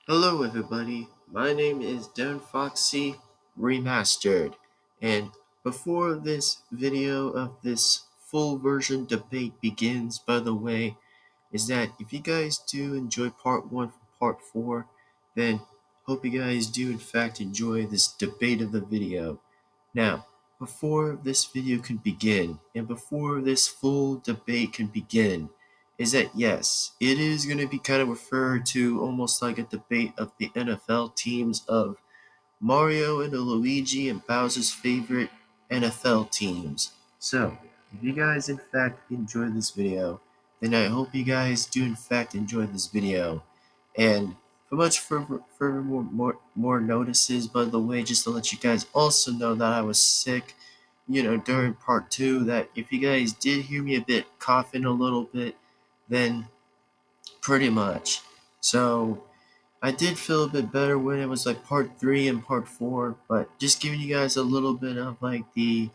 Hello everybody, my name is Devin-Foxy Remastered, and before this video of this full version debate begins, by the way, is that if you guys do enjoy part 1 from part 4, then hope you guys do in fact enjoy this debate of the video. Now, before this video can begin, and before this full debate can begin, is that yes, it is going to be kind of referred to almost like a debate of the NFL teams of Mario and Luigi and Bowser's favorite NFL teams. So, if you guys in fact enjoy this video, then I hope you guys do in fact enjoy this video. And for much further more notices, by the way, just to let you guys also know that I was sick, during part 2, that if you guys did hear me a bit coughing a little bit, then pretty much. So, I did feel a bit better when it was like part 3 and part 4, but just giving you guys a little bit of like the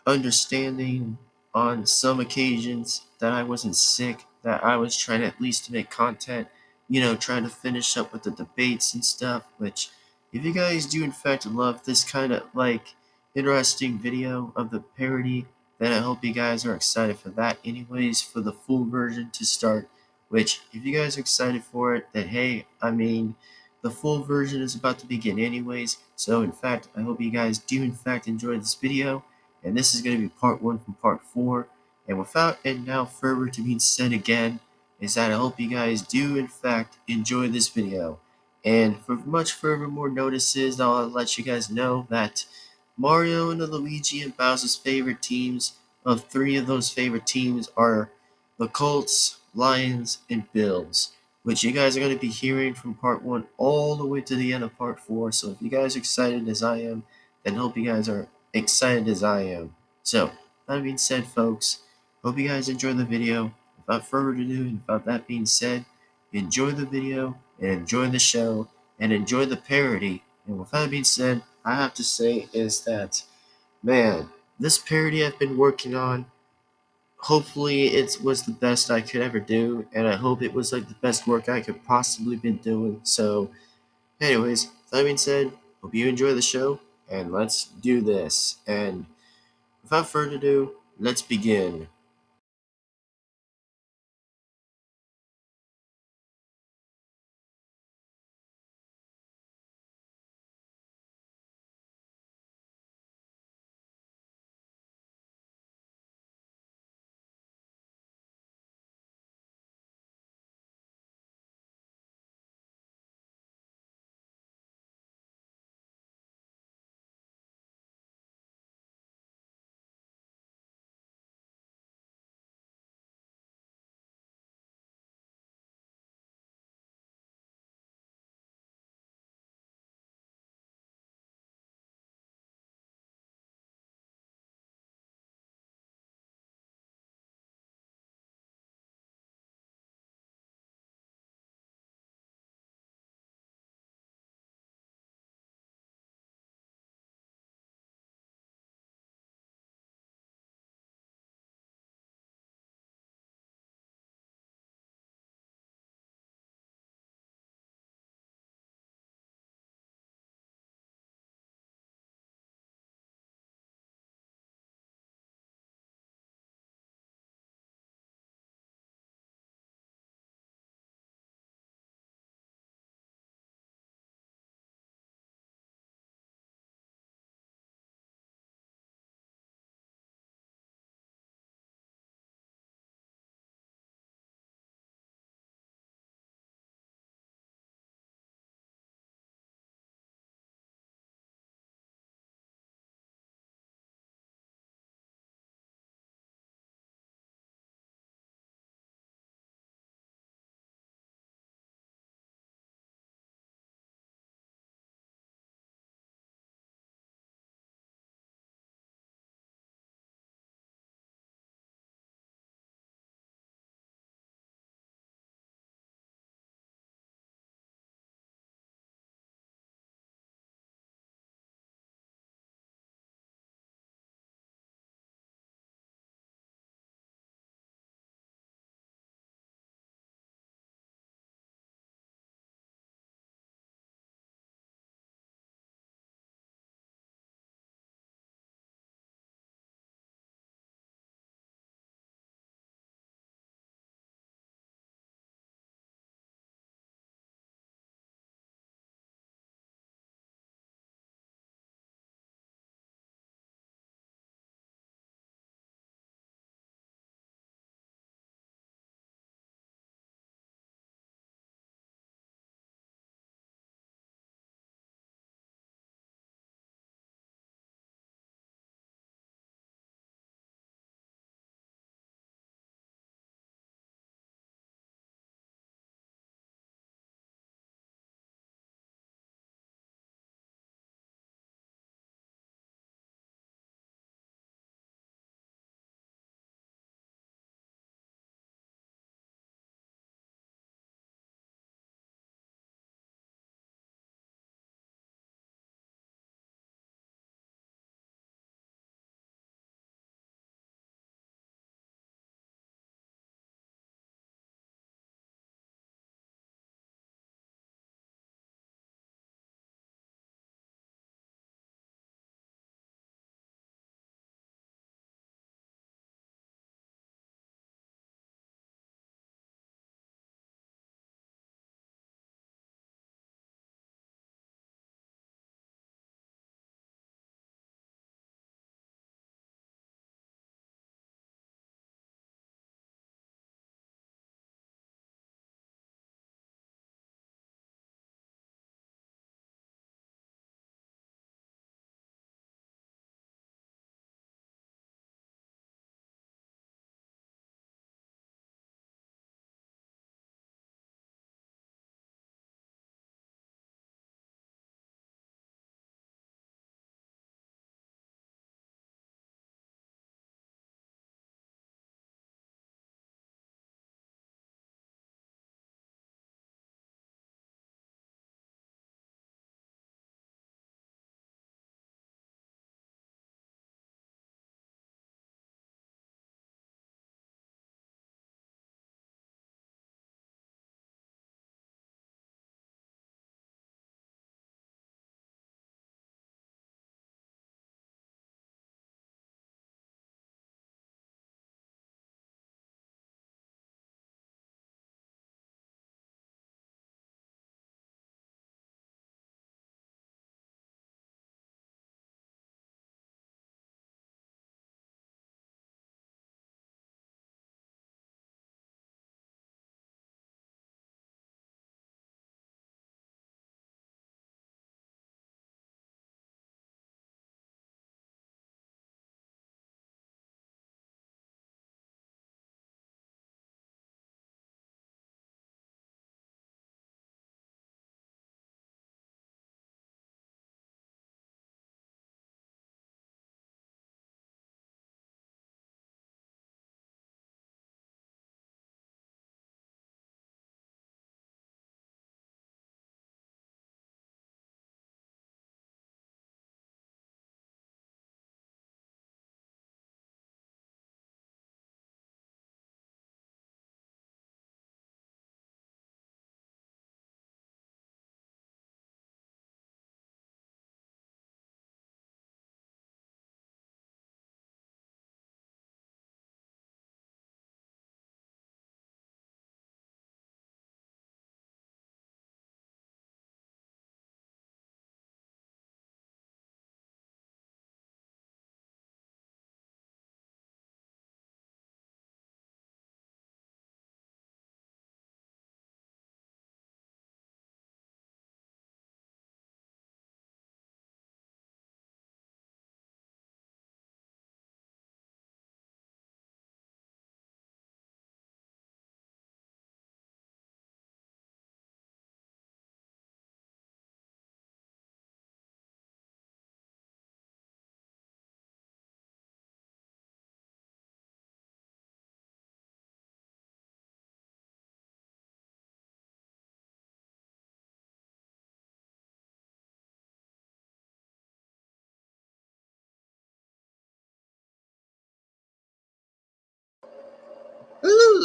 understanding on some occasions that I wasn't sick, that I was trying at least to make content, trying to finish up with the debates and stuff, which if you guys do in fact love this kind of like interesting video of the parody, then I hope you guys are excited for that anyways, for the full version to start, which if you guys are excited for it, then hey, I mean, the full version is about to begin anyways, so in fact, I hope you guys do in fact enjoy this video, and this is going to be part 1 from part 4, and without and now further to be said again, is that I hope you guys do in fact enjoy this video, and for much further more notices, I'll let you guys know that Mario and Luigi and Bowser's favorite teams, of 3 of those favorite teams, are the Colts, Lions, and Bills, which you guys are going to be hearing from part 1 all the way to the end of part 4, so if you guys are excited as I am, then hope you guys are excited as I am. So, that being said, folks, hope you guys enjoy the video. Without further ado, and without that being said, enjoy the video, and enjoy the show, and enjoy the parody. And with that being said, I have to say is that, man, this parody I've been working on, hopefully it was the best I could ever do, and I hope it was like the best work I could possibly been doing. So, anyways, that being said, hope you enjoy the show, and let's do this. And without further ado, let's begin.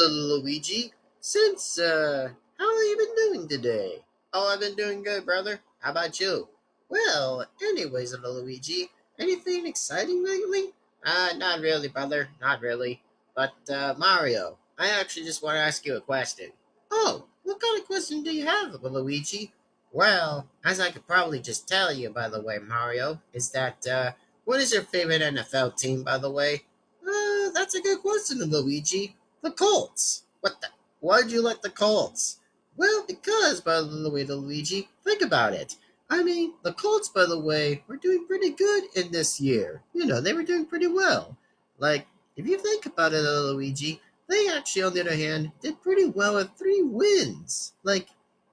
little Luigi. How have you been doing today? Oh, I've been doing good, brother. How about you? Well, anyways, little Luigi, anything exciting lately? Not really, brother. Not really. But, Mario, I actually just want to ask you a question. Oh, what kind of question do you have, little Luigi? Well, as I could probably just tell you, by the way, Mario, is that, what is your favorite NFL team, by the way? That's a good question, Luigi. The Colts. What the? Why'd you like the Colts? Well, because, by the way, Luigi, think about it. I mean, the Colts, by the way, were doing pretty good in this year. They were doing pretty well. Like, if you think about it, Luigi, they actually, on the other hand, did pretty well with 3 wins. Like,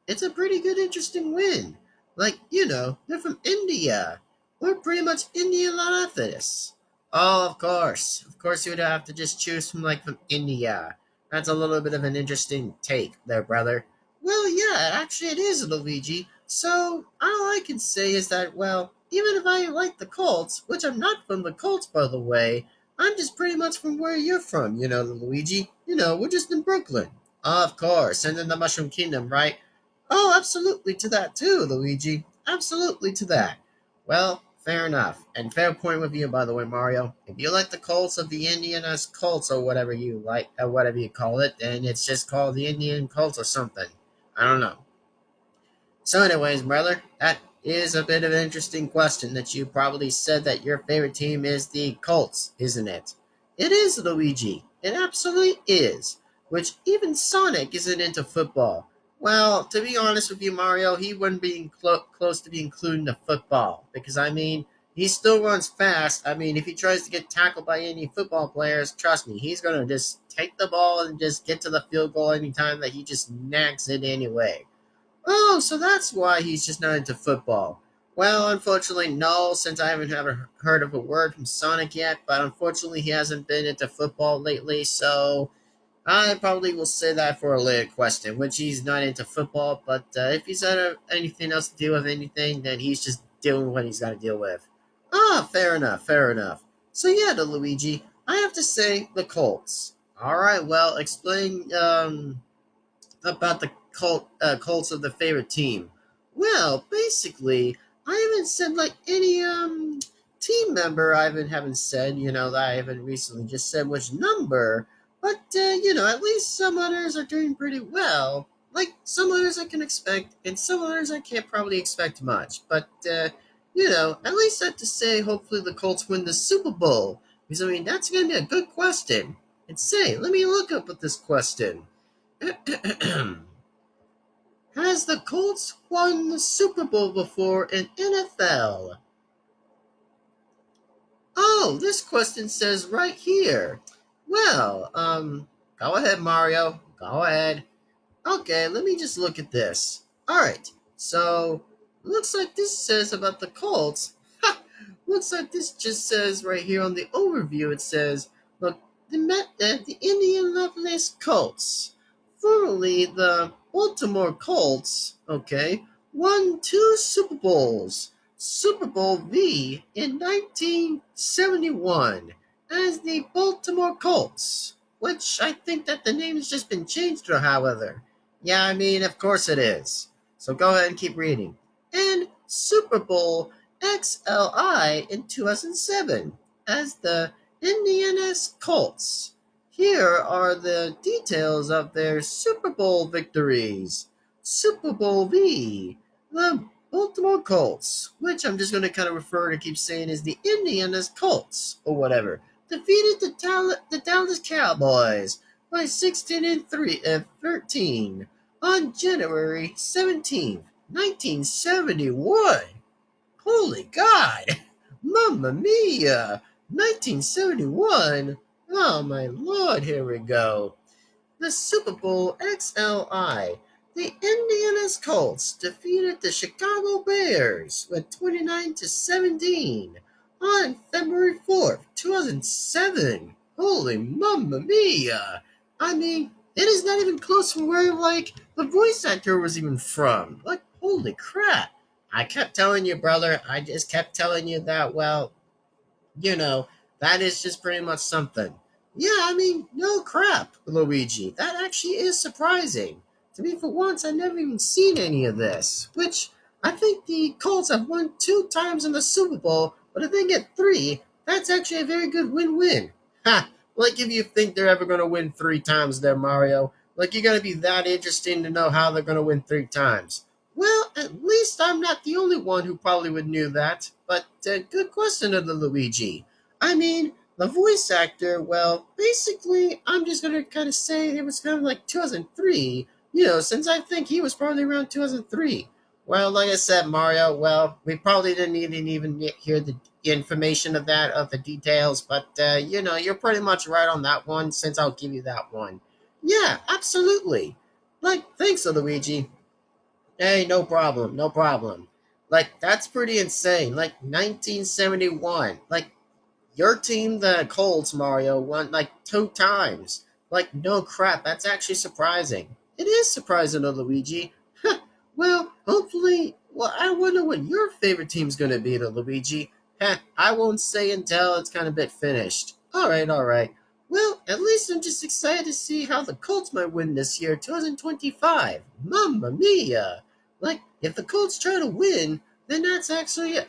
it's a pretty good, interesting win. Like, they're from India. We're pretty much Indian athletes. Oh, of course. Of course, you would have to just choose from India. That's a little bit of an interesting take there, brother. Well, yeah, actually it is, Luigi. So, all I can say is that, well, even if I like the Colts, which I'm not from the Colts, by the way, I'm just pretty much from where you're from, Luigi. We're just in Brooklyn. Of course, and in the Mushroom Kingdom, right? Oh, absolutely to that too, Luigi. Absolutely to that. Well, fair enough. And fair point with you, by the way, Mario. If you like the Colts of the Indian as Colts or whatever you like, or whatever you call it, then it's just called the Indian Colts or something. I don't know. So, anyways, brother, that is a bit of an interesting question that you probably said that your favorite team is the Colts, isn't it? It is, Luigi. It absolutely is. Which even Sonic isn't into football. Well, to be honest with you, Mario, he wouldn't be close to being included in the football. Because, I mean, he still runs fast. I mean, if he tries to get tackled by any football players, trust me, he's going to just take the ball and just get to the field goal anytime that he just nags it anyway. Oh, so that's why he's just not into football. Well, unfortunately, no, since I haven't ever heard of a word from Sonic yet, but unfortunately he hasn't been into football lately, so I probably will say that for a later question, which he's not into football, but if he's had anything else to do with anything, then he's just dealing with what he's got to deal with. Ah, fair enough, fair enough. So yeah, the Luigi, I have to say the Colts. Alright, well, explain, about the Colts of the favorite team. Well, basically, I haven't said any team member. I haven't said that I haven't recently just said which number, but at least some others are doing pretty well. Like some others I can expect, and some others I can't probably expect much. But at least I have to say, hopefully the Colts win the Super Bowl because I mean that's gonna be a good question. And say, let me look up with this question. Has the Colts won the Super Bowl before in NFL? Oh, this question says right here. Well, go ahead, Mario. Go ahead. Okay, let me just look at this. Alright, so looks like this says about the Colts. Ha! Looks like this just says right here on the overview, it says, look, the Indianapolis Colts, formerly the Baltimore Colts, okay, won 2 Super Bowls. Super Bowl V in 1971 as the Baltimore Colts, which I think that the name has just been changed, however. Yeah, I mean, of course it is. So go ahead and keep reading. And Super Bowl XLI in 2007 as the Indianapolis Colts. Here are the details of their Super Bowl victories. Super Bowl V, the Baltimore Colts, which I'm just going to kind of refer to keep saying is the Indianapolis Colts or whatever, defeated the Dallas Cowboys by 16 and 13 on January 17th, 1971. Holy God! Mamma mia! 1971? Oh my lord, here we go. The Super Bowl XLI. The Indianapolis Colts defeated the Chicago Bears with 29-17 on February 4th, 2007. Holy mamma mia! I mean, it is not even close from where, the voice actor was even from. Holy crap. I kept telling you, brother, I just kept telling you that, well, that is just pretty much something. Yeah, I mean, no crap, Luigi. That actually is surprising. To me, for once, I've never even seen any of this. Which, I think the Colts have won 2 times in the Super Bowl, but if they get three, that's actually a very good win-win. Ha! Like if you think they're ever going to win 3 times there, Mario. Like you're going to be that interesting to know how they're going to win 3 times. Well, at least I'm not the only one who probably would knew that. But good question of the Luigi. I mean, the voice actor, well, basically, I'm just going to kind of say it was kind of like 2003, since I think he was probably around 2003. Well, like I said, Mario, well, we probably didn't even hear the information of the details, but, you're pretty much right on that one, since I'll give you that one. Yeah, absolutely. Like, thanks, Luigi. Hey, no problem, no problem. Like, that's pretty insane. Like, 1971. Like, your team, the Colts, Mario, won like 2 times. Like, no crap, that's actually surprising. It is surprising, though, Luigi. Well, hopefully, well, I wonder what your favorite team's going to be, though, Luigi. I won't say until it's kind of bit finished. All right. Well, at least I'm just excited to see how the Colts might win this year, 2025. Mamma mia! Like, if the Colts try to win, then that's actually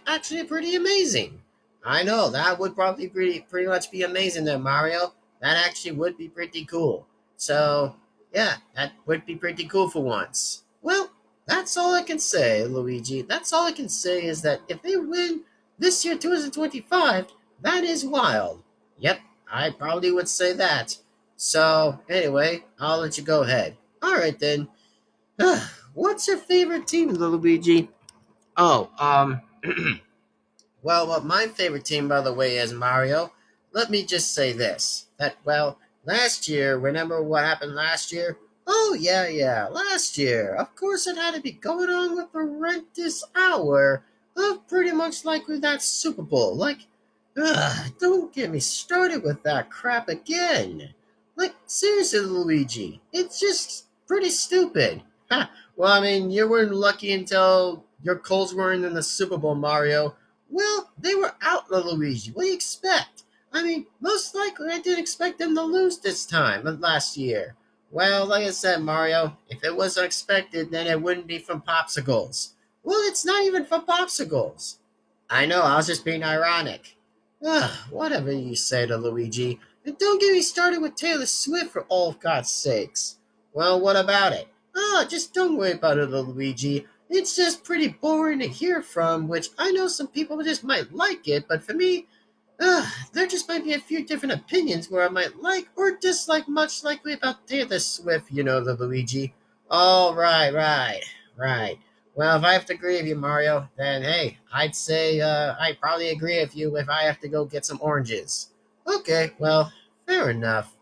pretty amazing. I know that would probably pretty much be amazing there, Mario. That actually would be pretty cool. So yeah, that would be pretty cool for once. Well, that's all I can say, Luigi. That's all I can say is that if they win this year, 2025, that is wild. Yep, I probably would say that. So anyway, I'll let you go ahead. All right then. What's your favorite team, Luigi? Oh, well, what my favorite team, by the way, is Mario. Let me just say this: that well, last year, remember what happened last year? Oh yeah, last year. Of course, it had to be going on with the horrendous hour of pretty much like with that Super Bowl. Like, don't get me started with that crap again. Like, seriously, Luigi, it's just pretty stupid. Ha. Well, I mean, you weren't lucky until your Colts weren't in the Super Bowl, Mario. Well, they were out, Luigi. What do you expect? I mean, most likely I didn't expect them to lose this time last year. Well, like I said, Mario, if it was unexpected, then it wouldn't be from popsicles. Well, it's not even from popsicles. I know, I was just being ironic. Ugh, whatever you say to Luigi. And don't get me started with Taylor Swift for all of God's sakes. Well, what about it? Oh, just don't worry about it, Luigi. It's just pretty boring to hear from, which I know some people just might like it, but for me, there just might be a few different opinions where I might like or dislike much likely about Taylor Swift, the Luigi. Oh, right. Well, if I have to agree with you, Mario, then hey, I'd say I'd probably agree with you if I have to go get some oranges. Okay, well, fair enough.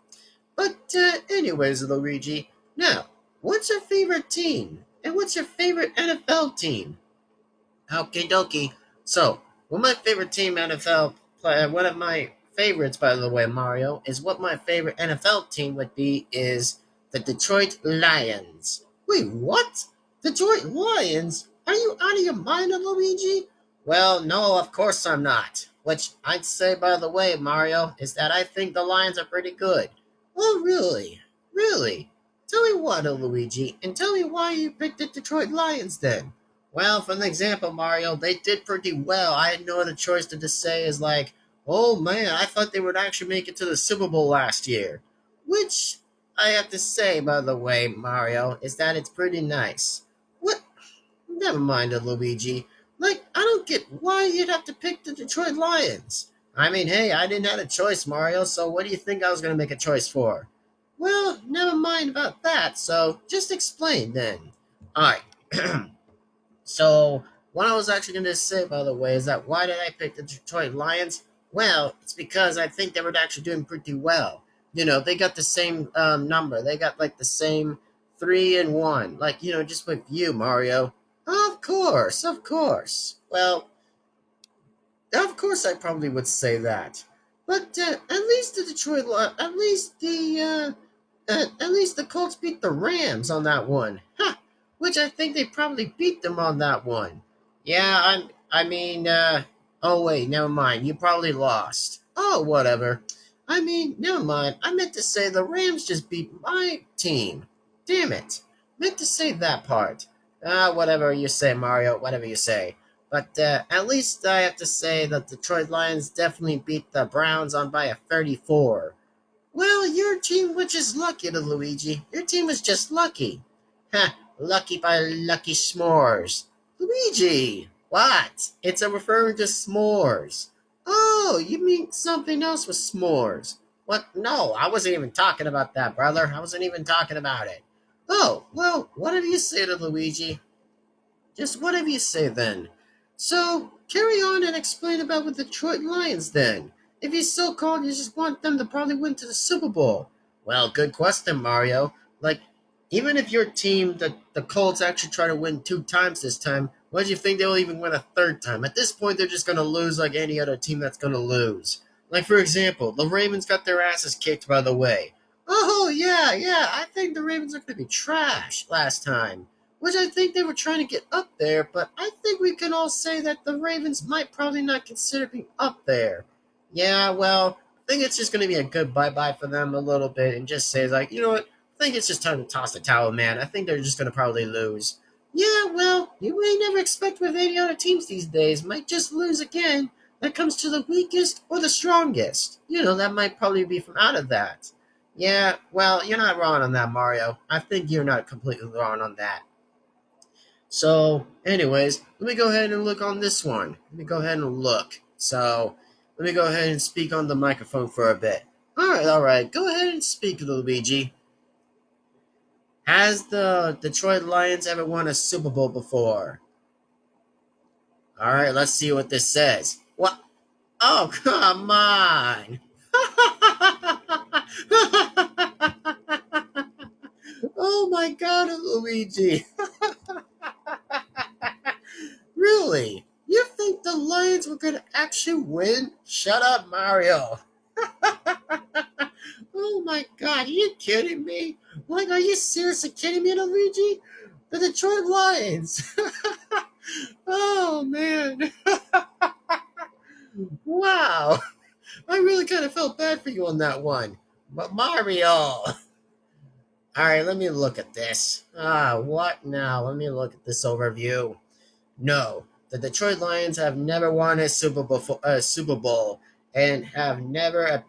But anyways, Luigi, now, what's your favorite team? And what's your favorite NFL team? Okie dokie. So, what my favorite team NFL play, one of my favorites, by the way, Mario, is what my favorite NFL team would be is the Detroit Lions. Wait, what? Detroit Lions? Are you out of your mind, Luigi? Well, no, of course I'm not. Which I'd say, by the way, Mario, is that I think the Lions are pretty good. Oh, really? Really? Tell me what, Luigi, and tell me why you picked the Detroit Lions then. Well, for an example, Mario, they did pretty well. I had no other choice to just say is like, oh man, I thought they would actually make it to the Super Bowl last year. Which I have to say, by the way, Mario, is that it's pretty nice. What? Never mind, Luigi. Like, I don't get why you'd have to pick the Detroit Lions. I mean, hey, I didn't have a choice, Mario, so what do you think I was going to make a choice for? Well, never mind about that, so just explain then. Alright. So, what I was actually going to say, by the way, is that why did I pick the Detroit Lions? Well, it's because I think they were actually doing pretty well. They got the same number. They got like the same 3-1. Like, just with you, Mario. Of course, of course. Well, of course, I probably would say that. But at least at least the Colts beat the Rams on that one. Ha! Which I think they probably beat them on that one. Yeah, I mean, oh wait, never mind. You probably lost. Oh, whatever. I mean, never mind. I meant to say the Rams just beat my team. Damn it. Meant to say that part. Whatever you say, Mario. Whatever you say. But at least I have to say that the Detroit Lions definitely beat the Browns on by a 34. Well, your team was just lucky, to Luigi. Your team was just lucky. Ha! Lucky by lucky s'mores. Luigi! What? It's a referring to s'mores. Oh, you mean something else with s'mores. What? No, I wasn't even talking about that, brother. I wasn't even talking about it. Oh, well, whatever you say to Luigi. Just whatever you say then. So, carry on and explain about the Detroit Lions then. If you're so called, you just want them to probably win to the Super Bowl. Well, good question, Mario. Like, even if your team, the Colts, actually try to win 2 times this time, what do you think they'll even win a 3rd time? At this point, they're just going to lose like any other team that's going to lose. Like, for example, the Ravens got their asses kicked, by the way. Oh, yeah, I think the Ravens are going to be trash last time, which I think they were trying to get up there, but I think we can all say that the Ravens might probably not consider being up there. Yeah, well, I think it's just going to be a good bye-bye for them a little bit and just say, like, you know what, I think it's just time to toss the towel, man. I think they're just going to probably lose. Yeah, well, you may never expect with any other teams these days. Might just lose again. That comes to the weakest or the strongest. That might probably be from out of that. Yeah, well, you're not wrong on that, Mario. I think you're not completely wrong on that. So, anyways, let me go ahead and look on this one. Let me go ahead and look. So, let me go ahead and speak on the microphone for a bit. All right. Go ahead and speak, Luigi. Has the Detroit Lions ever won a Super Bowl before? All right, let's see what this says. What? Oh, come on. Oh my God, Luigi. Really? You think the Lions were going to actually win? Shut up, Mario. Oh my God, are you kidding me? Like, are you seriously kidding me, Luigi? The Detroit Lions. Oh man. Wow. I really kind of felt bad for you on that one. But Mario. All right, let me look at this. What now? Let me look at this overview. No, the Detroit Lions have never won a Super Bowl and have never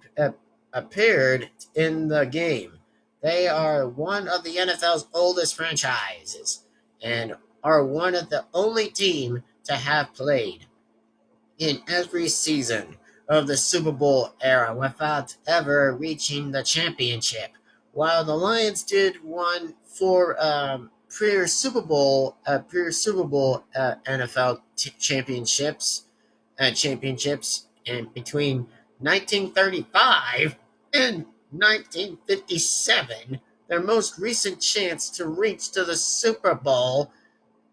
appeared in the game. They are one of the NFL's oldest franchises and are one of the only team to have played in every season of the Super Bowl era without ever reaching the championship. While the Lions did one for pre Super Bowl NFL championships in between 1935 and 1957. Their most recent chance to reach to the Super Bowl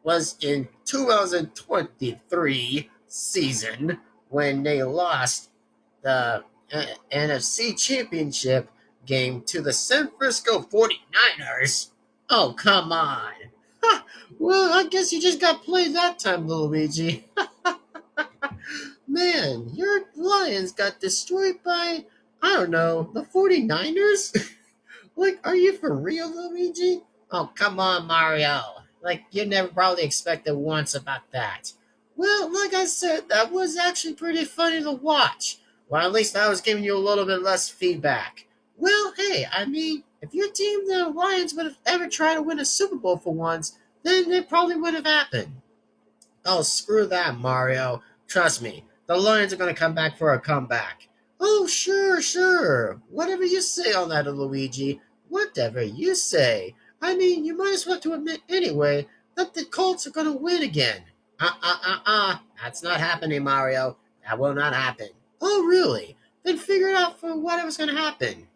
was in 2023 season when they lost the NFC Championship game to the San Francisco 49ers. Oh, come on. Well, I guess you just got played that time, Luigi. Man, your Lions got destroyed by, I don't know, the 49ers? Like, are you for real, Luigi? Oh, come on, Mario. Like, you never probably expected once about that. Well, like I said, that was actually pretty funny to watch. Well, at least I was giving you a little bit less feedback. Well, hey, I mean, if your team, the Lions, would have ever tried to win a Super Bowl for once, then it probably would have happened. Oh, screw that, Mario. Trust me, the Lions are going to come back for a comeback. Oh, sure. Whatever you say on that, Luigi. Whatever you say. I mean, you might as well to admit anyway that the Colts are going to win again. That's not happening, Mario. That will not happen. Oh, really? Then figure it out for whatever's going to happen.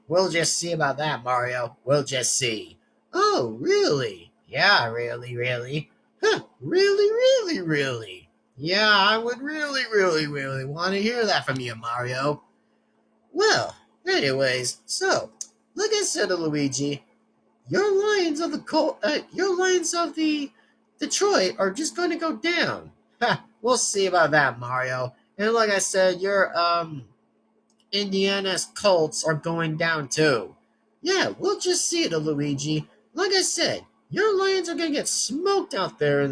We'll just see about that, Mario. We'll just see. Oh, really? Yeah, really. Really? Yeah, I would really want to hear that from you, Mario. Well, anyways, so, like I said to Luigi, your Lions of the Detroit are just going to go down. We'll see about that, Mario. And like I said, Indiana's Colts are going down too. Yeah, we'll just see it, Luigi. Like I said, your Lions are gonna get smoked out there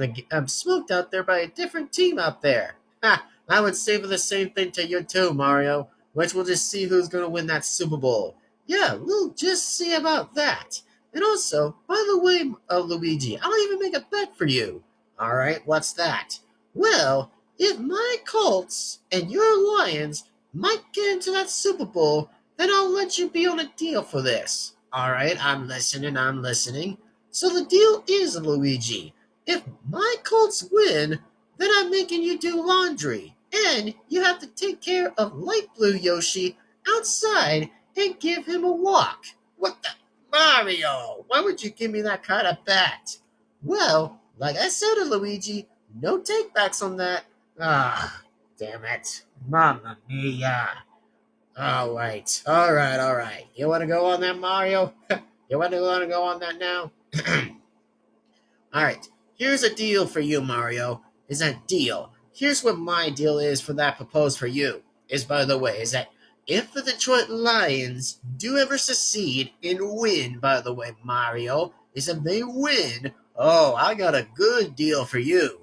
smoked out there by a different team out there. Ha! I would say for the same thing to you too, Mario. Which we'll just see who's gonna win that Super Bowl. Yeah, we'll just see about that. And also, by the way, Luigi, I'll even make a bet for you. All right, what's that? Well, if my Colts and your Lions might get into that Super Bowl, then I'll let you be on a deal for this. All right, I'm listening. So the deal is, Luigi, if my Colts win, then I'm making you do laundry, and you have to take care of Light Blue Yoshi outside and give him a walk. What the? Mario, why would you give me that kind of bet? Well, like I said to Luigi, no takebacks on that. Ah, damn it. Mamma mia. All right. You want to go on that, Mario? You want to go on that now? All right. Here's a deal for you, Mario. Is that deal? Here's what my deal is for that proposed for you. Is, by the way, is that if the Detroit Lions do ever succeed and win, by the way, Mario, is if they win, oh, I got a good deal for you.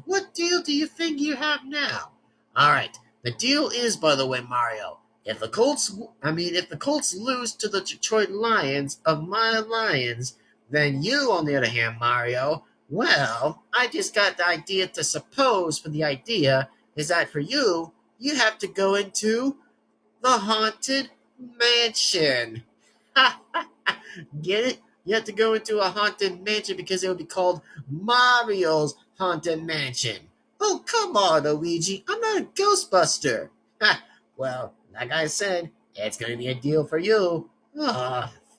What deal do you think you have now? All right. The deal is, by the way, Mario, if the Colts lose to the Detroit Lions of my Lions, then you, on the other hand, Mario, well, I just got the idea to suppose for the idea is that for you, you have to go into the Haunted Mansion. Get it? You have to go into a haunted mansion because it would be called Mario's Haunted Mansion. Oh, come on, Luigi. I'm not a Ghostbuster. Well, like I said, it's going to be a deal for you.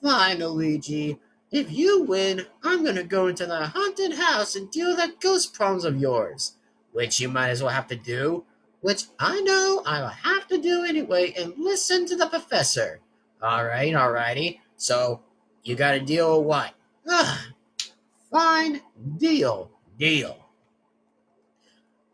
Fine, Luigi. If you win, I'm going to go into the haunted house and deal with that ghost problems of yours. Which you might as well have to do. Which I know I'll have to do anyway and listen to the professor. Alrighty. So, you got a deal or what? Fine. Deal.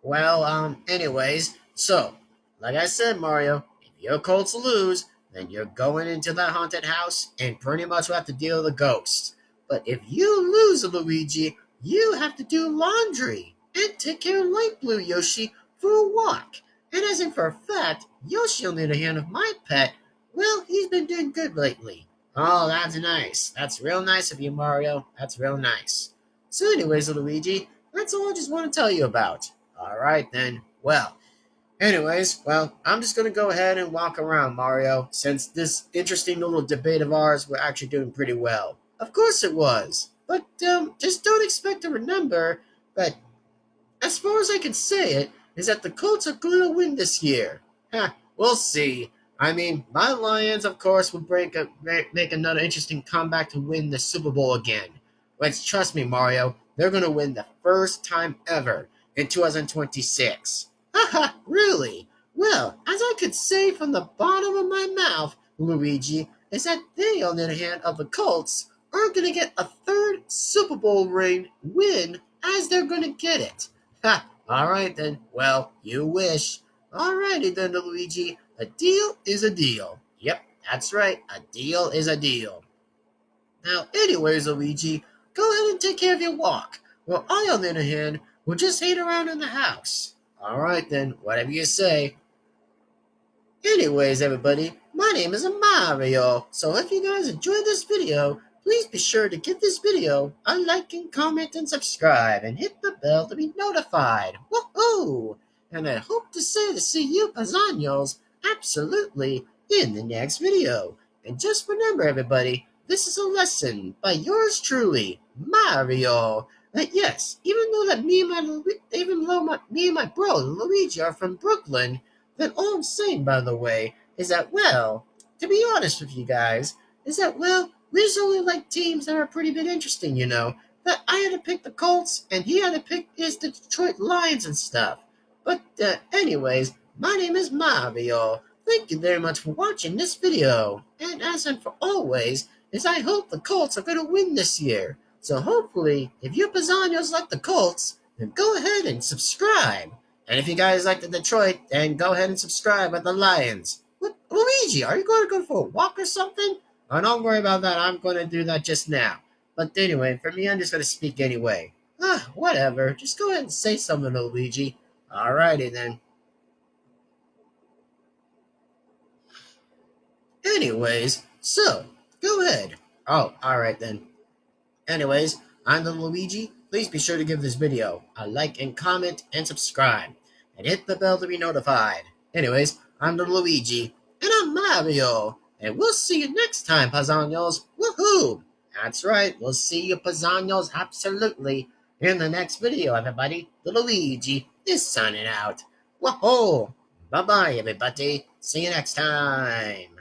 Well, anyways, so, like I said, Mario, if your Colts lose, then you're going into that haunted house and pretty much will have to deal with the ghosts. But if you lose, Luigi, you have to do laundry and take care of Light Blue Yoshi for a walk. And as in for a fact, Yoshi, on the other hand, of my pet, well, he's been doing good lately. Oh, that's nice. That's real nice of you, Mario. That's real nice. So anyways, Luigi, that's all I just want to tell you about. All right, then. Well, I'm just going to go ahead and walk around, Mario, since this interesting little debate of ours we're actually doing pretty well. Of course it was. But just don't expect to remember that, as far as I can say it, is that the Colts are going to win this year. We'll see. I mean, my Lions, of course, will make another interesting comeback to win the Super Bowl again. Which, trust me, Mario, they're going to win the first time ever in 2026. Haha, really? Well, as I could say from the bottom of my mouth, Luigi, is that they, on the other hand, of the Colts, are going to get a third Super Bowl win as they're going to get it. All right then. Well, you wish. All righty then, Luigi. A deal is a deal. Yep, that's right. A deal is a deal. Now, anyways, Luigi, go ahead and take care of your walk. Well, I, on the other hand, will just hang around in the house. All right then, whatever you say. Anyways, everybody, my name is Mario. So if you guys enjoyed this video, please be sure to give this video a like and comment and subscribe and hit the bell to be notified. Woohoo! And I hope to see you Pazanios absolutely in the next video. And just remember, everybody, this is a lesson by yours truly, Mario. That yes, even though me and my brother Luigi are from Brooklyn, then all I'm saying, by the way, is that, well, to be honest with you guys, is that, well, we just only like teams that are pretty bit interesting, you know. That I had to pick the Colts, and he had to pick the Detroit Lions and stuff. But, anyways, my name is Mario. Thank you very much for watching this video. And as and for always, is I hope the Colts are going to win this year. So hopefully, if you Pazanios like the Colts, then go ahead and subscribe. And if you guys like the Detroit, then go ahead and subscribe at the Lions. Luigi, are you going to go for a walk or something? Oh, don't worry about that. I'm going to do that just now. But anyway, for me, I'm just going to speak anyway. Whatever. Just go ahead and say something, Luigi. Alrighty then. Anyways, so, go ahead. Oh, alright then. Anyways, I'm the Luigi. Please be sure to give this video a like and comment and subscribe. And hit the bell to be notified. Anyways, I'm the Luigi. And I'm Mario. And we'll see you next time, Pazzanos. Woohoo! That's right, we'll see you, Pazzanos, absolutely. In the next video, everybody. The Luigi is signing out. Woohoo! Bye-bye, everybody. See you next time.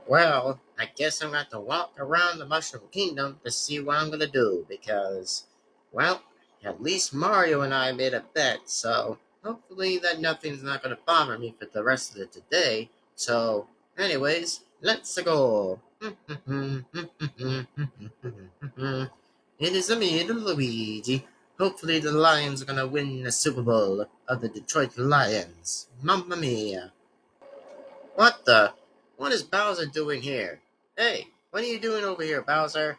Well, I guess I'm going to walk around the Mushroom Kingdom to see what I'm going to do because, well, at least Mario and I made a bet, so hopefully that nothing's not going to bother me for the rest of the today. So, anyways, let's go. It is a me, Luigi. Hopefully the Lions are going to win the Super Bowl of the Detroit Lions. Mamma mia. What the? What is Bowser doing here? Hey, what are you doing over here, Bowser?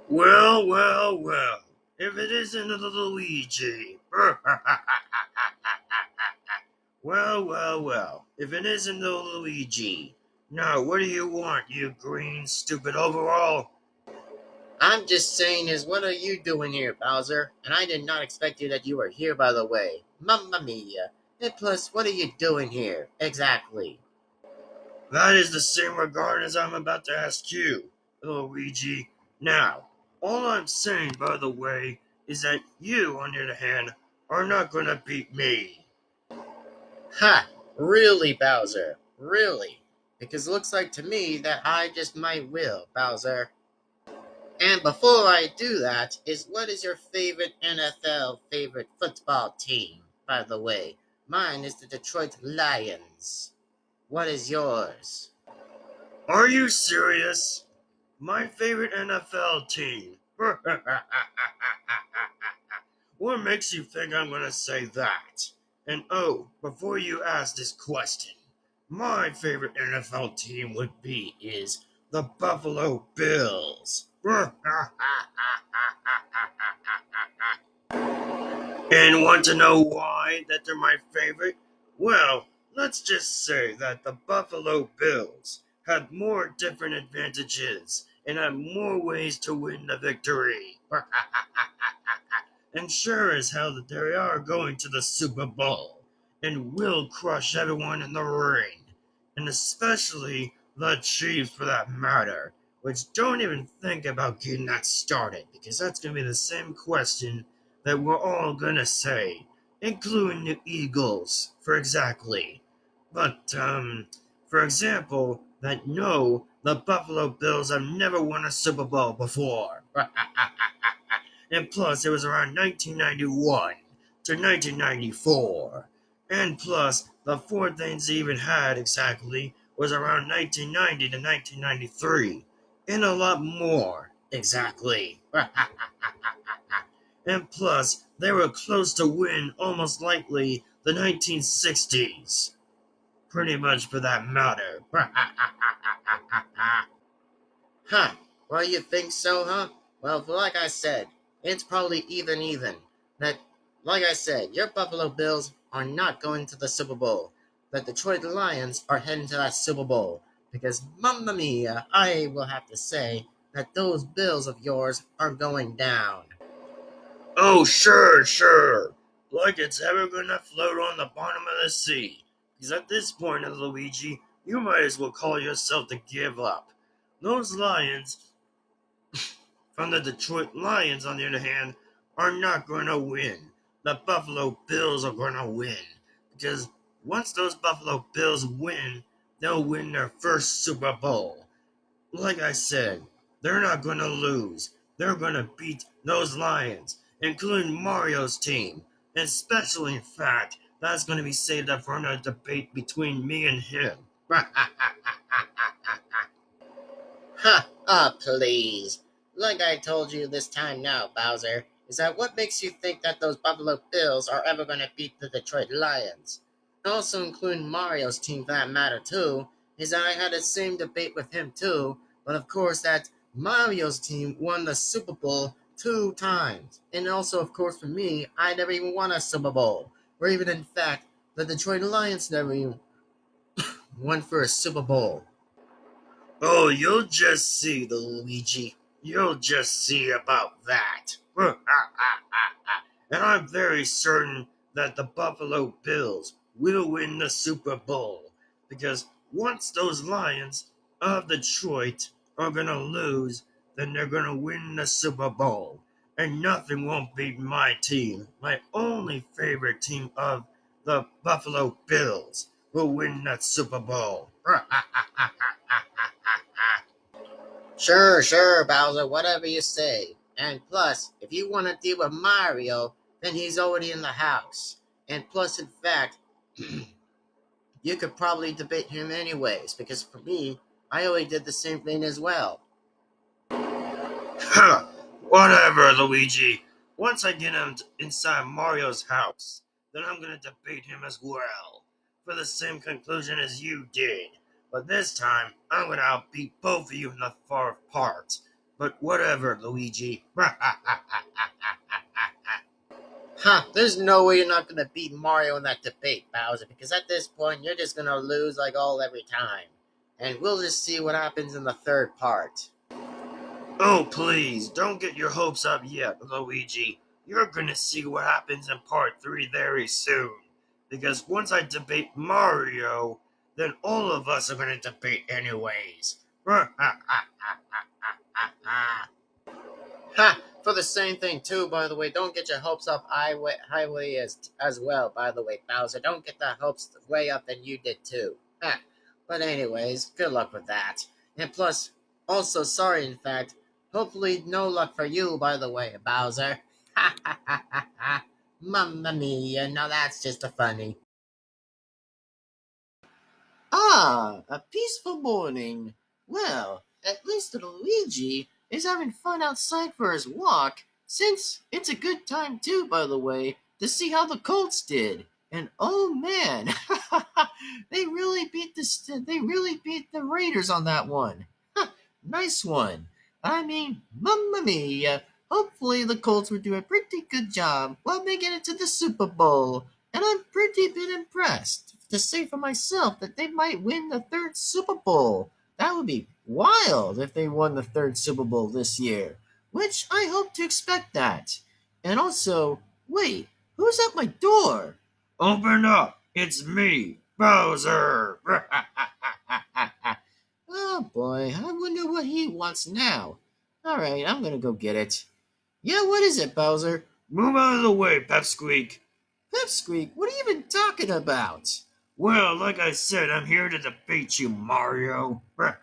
Well, well, well. If it isn't the Luigi. Well, well, well. If it isn't the Luigi. Now, what do you want, you green, stupid overall? I'm just saying is what are you doing here, Bowser? And I did not expect you that you were here, by the way. Mamma mia. And plus, what are you doing here? Exactly. That is the same regard as I'm about to ask you, Luigi. Now, all I'm saying, by the way, is that you, on the other hand, are not gonna beat me. Ha! Really, Bowser? Really? Because it looks like to me that I just might will, Bowser. And before I do that, is what is your favorite NFL favorite football team, by the way? Mine is the Detroit Lions. What is yours? Are you serious? My favorite NFL team. What makes you think I'm gonna say that? And oh, before you ask this question, my favorite NFL team would be is the Buffalo Bills. And want to know why that they're my favorite? Well, let's just say that the Buffalo Bills had more different advantages and had more ways to win the victory. And sure as hell that they are going to the Super Bowl and will crush everyone in the ring. And especially the Chiefs for that matter, which don't even think about getting that started because that's going to be the same question that we're all gonna say, including the Eagles, for exactly. But, for example, that no, the Buffalo Bills have never won a Super Bowl before. And plus, it was around 1991 to 1994. And plus, the fourth things they even had exactly was around 1990 to 1993. And a lot more. Exactly. And plus, they were close to win almost likely the 1960s. Pretty much for that matter. Huh. Well, you think so, huh? Well, like I said, it's probably even. That, like I said, your Buffalo Bills are not going to the Super Bowl. The Detroit Lions are heading to that Super Bowl. Because, mamma mia, I will have to say that those Bills of yours are going down. Oh, sure. Like it's ever gonna float on the bottom of the sea. Because at this point, Luigi, you might as well call yourself to give up. Those Lions from the Detroit Lions, on the other hand, are not going to win. The Buffalo Bills are going to win. Because once those Buffalo Bills win, they'll win their first Super Bowl. Like I said, they're not going to lose. They're going to beat those Lions, including Mario's team. And especially, in fact, that's going to be saved up for another debate between me and him. Please. Like I told you this time now, Bowser, is that what makes you think that those Buffalo Bills are ever going to beat the Detroit Lions? Also including Mario's team for that matter too, is that I had the same debate with him too, but of course that Mario's team won the Super Bowl 2 times. And also of course for me, I never even won a Super Bowl. Or even in fact, the Detroit Lions never even won for a Super Bowl. Oh, you'll just see, the Luigi. You'll just see about that. And I'm very certain that the Buffalo Bills will win the Super Bowl. Because once those Lions of Detroit are going to lose, then they're going to win the Super Bowl. And nothing won't beat my team, my only favorite team of the Buffalo Bills, will win that Super Bowl. Sure, Bowser, whatever you say. And plus, if you want to deal with Mario, then he's already in the house. And plus, in fact, you could probably debate him anyways, because for me, I already did the same thing as well. Huh, whatever, Luigi. Once I get him inside Mario's house, then I'm going to debate him as well, for the same conclusion as you did. But this time, I'm going to outbeat both of you in the far part. But whatever, Luigi. There's no way you're not going to beat Mario in that debate, Bowser, because at this point, you're just going to lose like all every time. And we'll just see what happens in the third part. Oh, please, don't get your hopes up yet, Luigi. You're gonna see what happens in part 3 very soon. Because once I debate Mario, then all of us are gonna debate anyways. For the same thing too, by the way. Don't get your hopes up highway as well, by the way, Bowser. Don't get the hopes way up than you did too. But anyways, good luck with that. And plus, also sorry in fact, hopefully no luck for you, by the way, Bowser. Mamma mia, now that's just a funny. A peaceful morning. Well, at least little Luigi is having fun outside for his walk, since it's a good time too, by the way, to see how the Colts did. And oh man, they really beat the Raiders on that one. Nice one. I mean, mamma mia. Hopefully the Colts will do a pretty good job while making it to the Super Bowl. And I'm pretty bit impressed to say for myself that they might win the third Super Bowl. That would be wild if they won the third Super Bowl this year, which I hope to expect that. And also, wait, who's at my door? Open up! It's me, Bowser! Oh boy, I wonder what he wants now. Alright, I'm gonna go get it. Yeah, what is it, Bowser? Move out of the way, Pepsqueak. Pipsqueak, what are you even talking about? Well, like I said, I'm here to debate you, Mario. And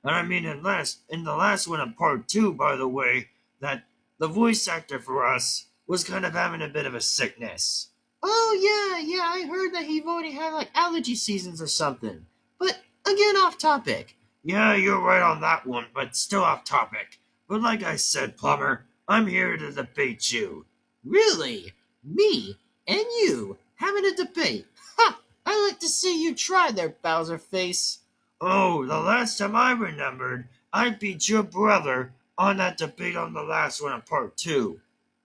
I mean, in the last one in part two, by the way, that the voice actor for us was kind of having a bit of a sickness. Oh yeah, I heard that he already had like allergy seasons or something. But again, off topic. Yeah, you're right on that one, but still off topic. But like I said, Plumber, I'm here to debate you. Really? Me and you having a debate? Ha! I like to see you try there, Bowser Face. Oh, the last time I remembered, I beat your brother on that debate on the last one in part two.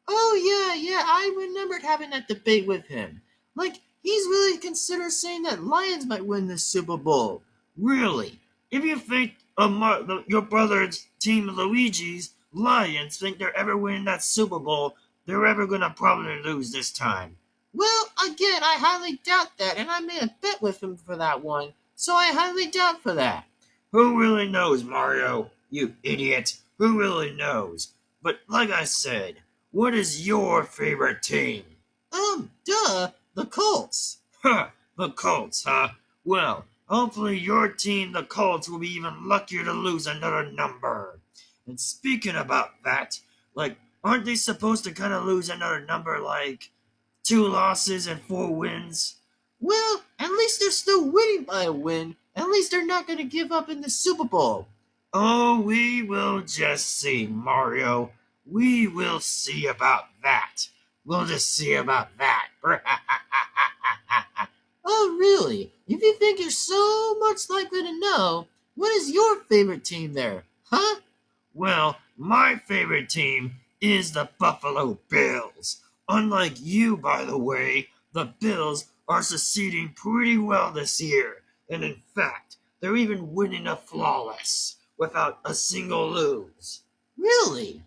Oh, yeah, I remembered having that debate with him. Like, he's really considered saying that Lions might win this Super Bowl. Really? If you think your brother's team, Luigi's Lions, think they're ever winning that Super Bowl, they're ever going to probably lose this time. Well, again, I highly doubt that, and I made a bet with him for that one, so I highly doubt for that. Who really knows, Mario? You idiot. Who really knows? But like I said, what is your favorite team? The Colts. Huh, the Colts, huh? Well, hopefully your team, the Colts, will be even luckier to lose another number. And speaking about that, like, aren't they supposed to kind of lose another number, like 2 losses and 4 wins? Well, at least they're still winning by a win. At least they're not going to give up in the Super Bowl. Oh, we will just see, Mario. We will see about that. We'll just see about that. Oh, really? If you think you're so much likely to know, what is your favorite team there? Huh? Well, my favorite team is the Buffalo Bills. Unlike you, by the way, the Bills are succeeding pretty well this year. And in fact, they're even winning a flawless without a single lose. Really?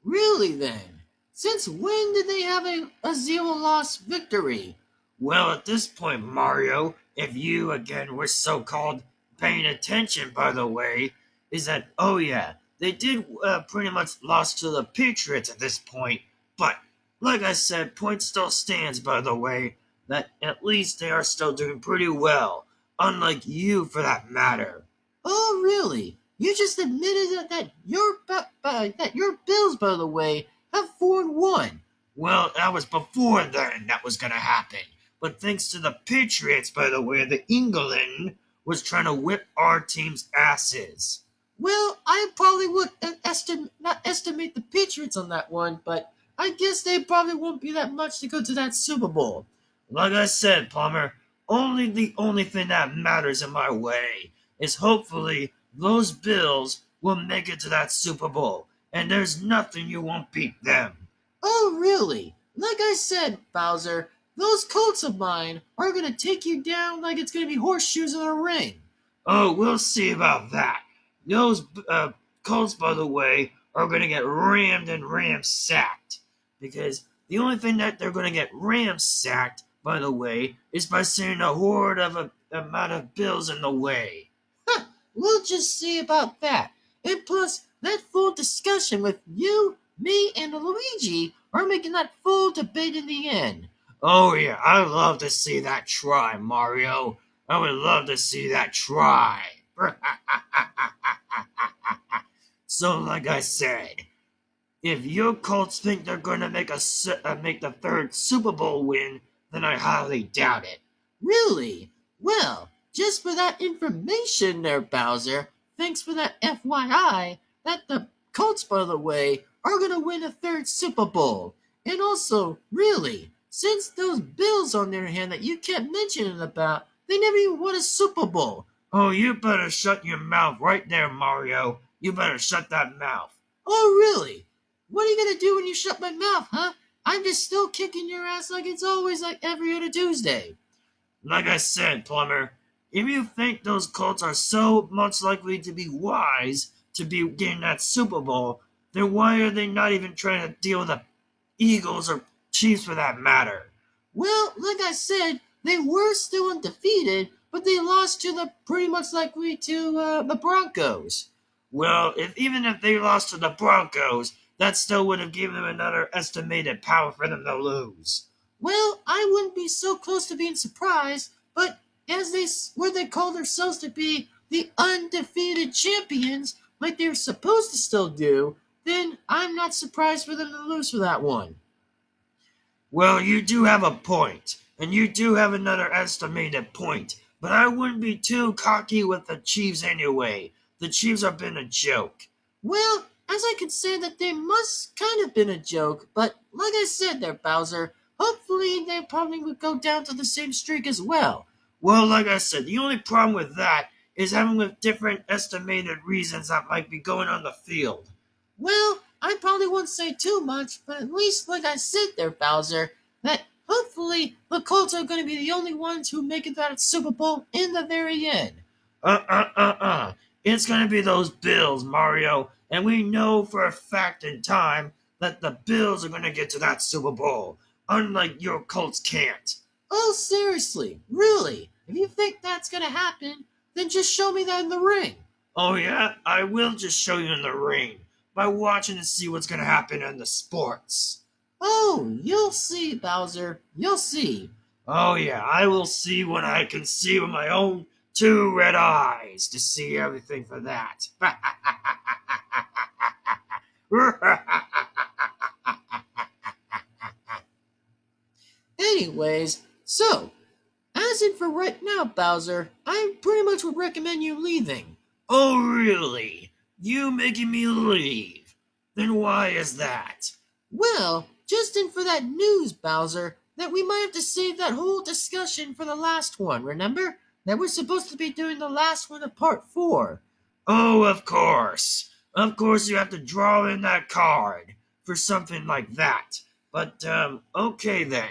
Really then? Since when did they have a zero-loss victory? Well, at this point, Mario, if you again were so-called paying attention, by the way, is that, oh yeah, they did pretty much lost to the Patriots at this point, but like I said, point still stands, by the way, that at least they are still doing pretty well, unlike you for that matter. Oh, really? You just admitted that your Bills, by the way, have 4-1. Well, that was before then that was going to happen. But thanks to the Patriots, by the way, the England was trying to whip our team's asses. Well, I probably would not estimate the Patriots on that one, but I guess they probably won't be that much to go to that Super Bowl. Like I said, Palmer, the only thing that matters in my way is hopefully those Bills will make it to that Super Bowl, and there's nothing you won't beat them. Oh, really? Like I said, Bowser, those Colts of mine are going to take you down like it's going to be horseshoes in a ring. Oh, we'll see about that. Those Colts, by the way, are going to get rammed and ram-sacked. Because the only thing that they're going to get ram-sacked, by the way, is by sending a horde of a amount of Bills in the way. Huh, we'll just see about that. And plus, that full discussion with you, me, and Luigi are making that full debate in the end. Oh yeah, I'd love to see that try, Mario. I would love to see that try. So, like I said, if your Colts think they're going to make the third Super Bowl win, then I highly doubt it. Really? Well, just for that information there, Bowser, thanks for that FYI, that the Colts, by the way, are going to win a third Super Bowl. And also, really, since those Bills on their hand that you kept mentioning about, they never even won a Super Bowl. Oh, you better shut your mouth right there, Mario. You better shut that mouth. Oh, really? What are you going to do when you shut my mouth, huh? I'm just still kicking your ass like it's always like every other Tuesday. Like I said, Plumber, if you think those Colts are so much likely to be wise to be getting that Super Bowl, then why are they not even trying to deal with the Eagles or Chiefs for that matter? Well, like I said, they were still undefeated, but they lost to the pretty much likely to the Broncos. Well, even if they lost to the Broncos, that still would have given them another estimated power for them to lose. Well, I wouldn't be so close to being surprised, but as where they call themselves to be the undefeated champions, like they're supposed to still do, then I'm not surprised for them to lose for that one. Well, you do have a point, and you do have another estimated point, but I wouldn't be too cocky with the Chiefs anyway. The Chiefs have been a joke. Well, as I could say that they must kind of been a joke, but like I said there, Bowser, hopefully they probably would go down to the same streak as well. Well, like I said, the only problem with that is having with different estimated reasons that might be going on the field. Well, I probably won't say too much, but at least like I said there, Bowser, that hopefully the Colts are going to be the only ones who make it to that Super Bowl in the very end. It's going to be those Bills, Mario, and we know for a fact in time that the Bills are going to get to that Super Bowl, unlike your Colts can't. Oh, seriously? Really? If you think that's going to happen, then just show me that in the ring. Oh, yeah? I will just show you in the ring by watching to see what's going to happen in the sports. Oh, you'll see, Bowser. You'll see. Oh, yeah, I will see when I can see with my own two red eyes to see everything for that. Anyways, so, as in for right now, Bowser, I pretty much would recommend you leaving. Oh, really? You making me leave? Then why is that? Well, just in for that news, Bowser, that we might have to save that whole discussion for the last one, remember? That we're supposed to be doing the last one of part 4. Oh, of course. Of course you have to draw in that card for something like that. But, okay then.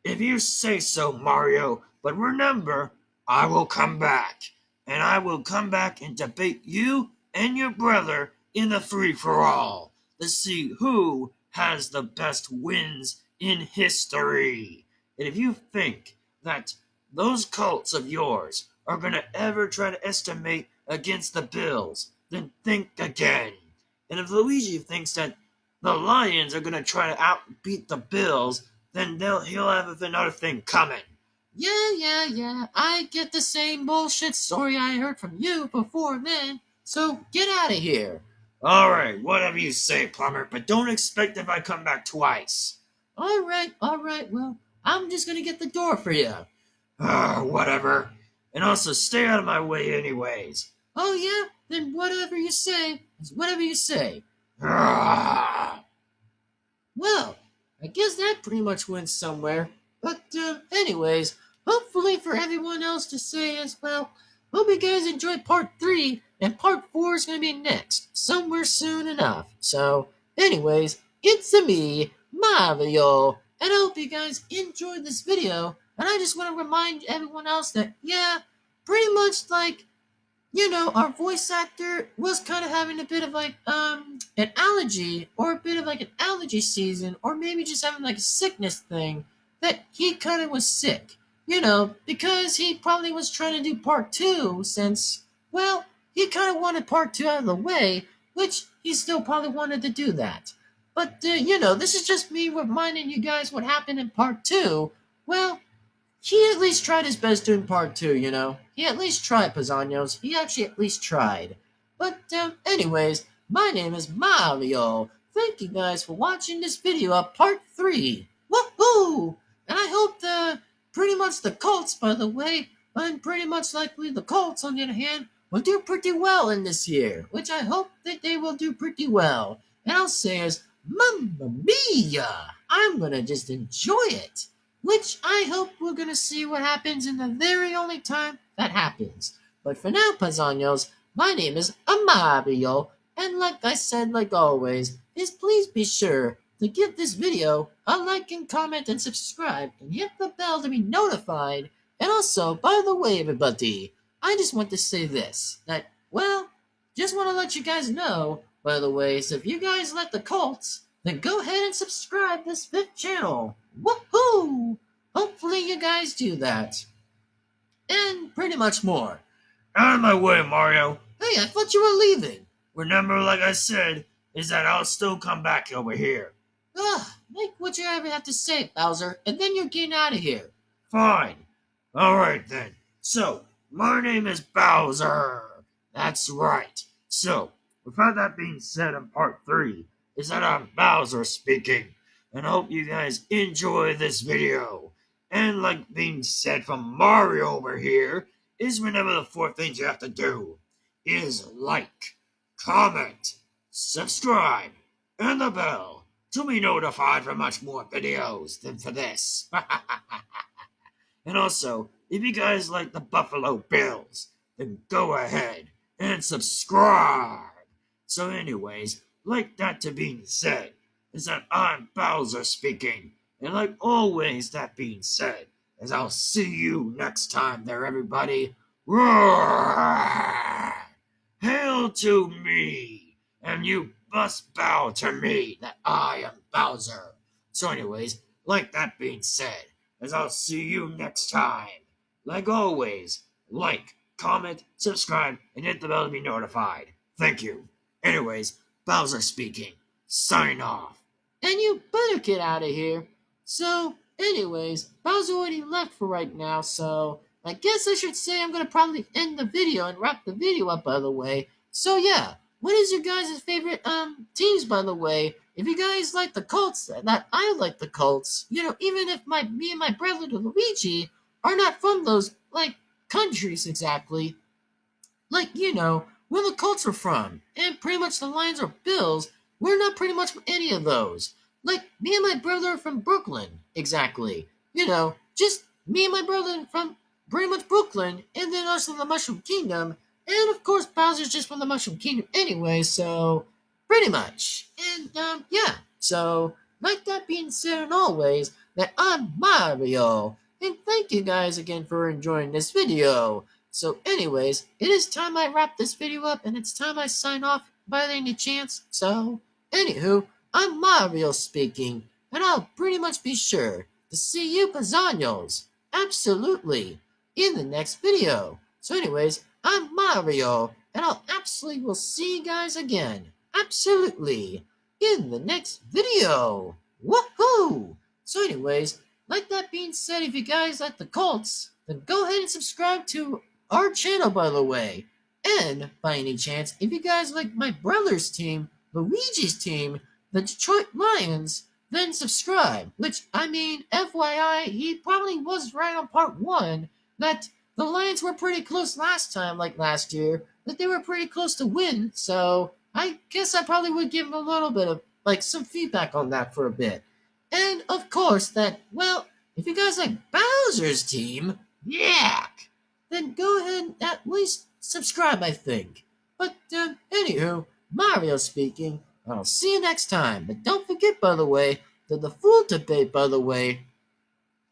If you say so, Mario. But remember, I will come back. And I will come back and debate you and your brother in a free-for-all to see who has the best wins in history. And if you think that those Colts of yours are going to ever try to estimate against the Bills, then think again. And if Luigi thinks that the Lions are going to try to outbeat the Bills, then he'll have another thing coming. Yeah. I get the same bullshit story I heard from you before then. So get out of here. All right, whatever you say, Plumber, but don't expect if I come back twice. All right. Well, I'm just gonna get the door for you. Whatever. And also, stay out of my way anyways. Oh yeah? Then whatever you say is whatever you say. Ah. Well, I guess that pretty much went somewhere. But anyways, hopefully for everyone else to say as well, hope you guys enjoyed part 3, and part 4 is going to be next, somewhere soon enough. So, anyways, it's me, Mario, and I hope you guys enjoyed this video. And I just want to remind everyone else that, yeah, pretty much like, our voice actor was kind of having a bit of like, an allergy, or a bit of like an allergy season, or maybe just having like a sickness thing, that he kind of was sick. Because he probably was trying to do part 2 since, well, he kind of wanted part 2 out of the way, which he still probably wanted to do that. But, this is just me reminding you guys what happened in part 2. Well, he at least tried his best doing part 2, He at least tried, Pazanios. He actually at least tried. But, anyways, my name is Mario. Thank you guys for watching this video of part 3. Woohoo! And I hope pretty much the Colts, by the way, and pretty much likely the Colts, on the other hand, will do pretty well in this year, which I hope that they will do pretty well. And I'll say is, Mamma Mia! I'm gonna just enjoy it. Which I hope we're gonna see what happens in the very only time that happens. But for now, Pazanios, my name is Mario, and like I said, like always, is please be sure to give this video a like and comment and subscribe and hit the bell to be notified. And also, by the way, everybody, I just want to say this, that, well, just want to let you guys know, by the way, so if you guys like the Colts, then go ahead and subscribe this 5th channel. Woohoo! Hopefully you guys do that. And pretty much more. Out of my way, Mario. Hey, I thought you were leaving. Remember, like I said, is that I'll still come back over here. Ugh, make what you ever have to say, Bowser, and then you're getting out of here. Fine. Alright then. So, my name is Bowser. That's right. So, without that being said in part 3, is that I'm Bowser speaking. And I hope you guys enjoy this video. And like being said from Mario over here, is remember the 4 things you have to do. Is like, comment, subscribe, and the bell to be notified for much more videos than for this. And also, if you guys like the Buffalo Bills, then go ahead and subscribe. So anyways, like that to being said, is that I'm Bowser speaking. And like always that being said, is I'll see you next time there, everybody. Roar! Hail to me, and you must bow to me that I am Bowser. So anyways, like that being said, as I'll see you next time. Like always, like, comment, subscribe, and hit the bell to be notified. Thank you. Anyways, Bowser speaking. Sign off. And you better get out of here. So, anyways, Bowser already left for right now, so I guess I should say I'm gonna probably end the video and wrap the video up, by the way. So yeah, what is your guys' favorite teams, by the way? If you guys like the Colts, that I like the Colts, even if me and my brother Luigi are not from those countries exactly, where the Colts are from, and pretty much the Lions or Bills, we're not pretty much from any of those. Like, me and my brother are from Brooklyn, exactly. Just me and my brother from pretty much Brooklyn, and then also the Mushroom Kingdom, and of course Bowser's just from the Mushroom Kingdom anyway, so pretty much. And, yeah, so, like that being said, and always, that I'm Mario, and thank you guys again for enjoying this video. So anyways, it is time I wrap this video up and it's time I sign off by any chance. So, anywho, I'm Mario speaking, and I'll pretty much be sure to see you Pazanios, absolutely, in the next video. So anyways, I'm Mario, and I'll absolutely will see you guys again, absolutely, in the next video. Woohoo! So anyways, like that being said, if you guys like the Colts, then go ahead and subscribe to our channel, by the way. And by any chance, if you guys like my brother's team, Luigi's team, the Detroit Lions, then subscribe. Which, I mean, FYI, he probably was right on part 1 that the Lions were pretty close last time, like last year, that they were pretty close to win. So I guess I probably would give him a little bit of, some feedback on that for a bit. And of course, if you guys like Bowser's team, yeah, then go ahead and at least subscribe, I think. But, anywho, Mario speaking. I'll see you next time. But don't forget, by the way, that the full debate, by the way,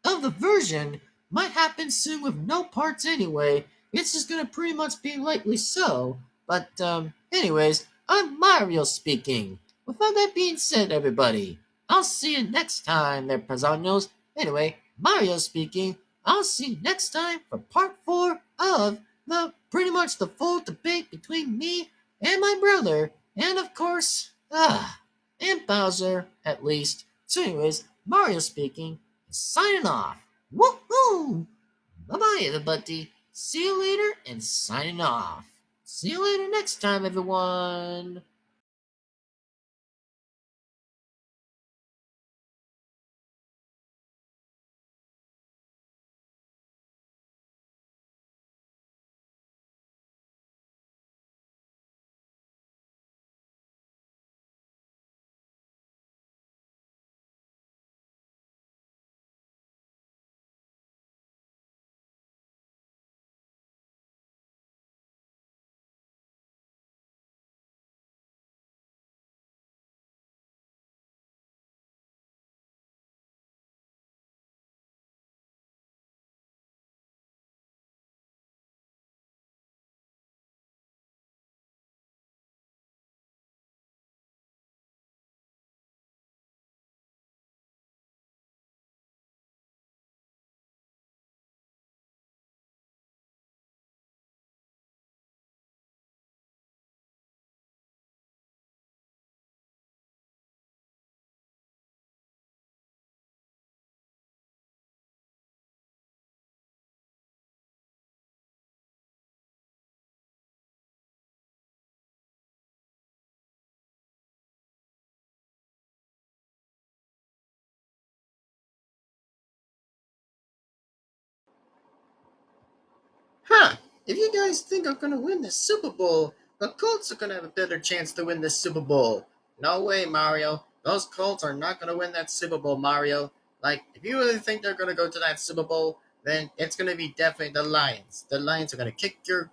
of the version might happen soon with no parts anyway. It's just gonna pretty much be lightly so. But, anyways, I'm Mario speaking. With all that being said, everybody, I'll see you next time, there, Pazanios. Anyway, Mario speaking. I'll see you next time for part 4 of pretty much the full debate between me and my brother, and of course, and Bowser, at least. So anyways, Mario speaking, signing off. Woohoo! Bye-bye, everybody. See you later, and signing off. See you later next time, everyone. Huh, if you guys think I'm gonna win the Super Bowl, the Colts are gonna have a better chance to win this Super Bowl. No way, Mario. Those Colts are not gonna win that Super Bowl, Mario. Like, if you really think they're gonna go to that Super Bowl, then it's gonna be definitely the Lions. The Lions are gonna kick your,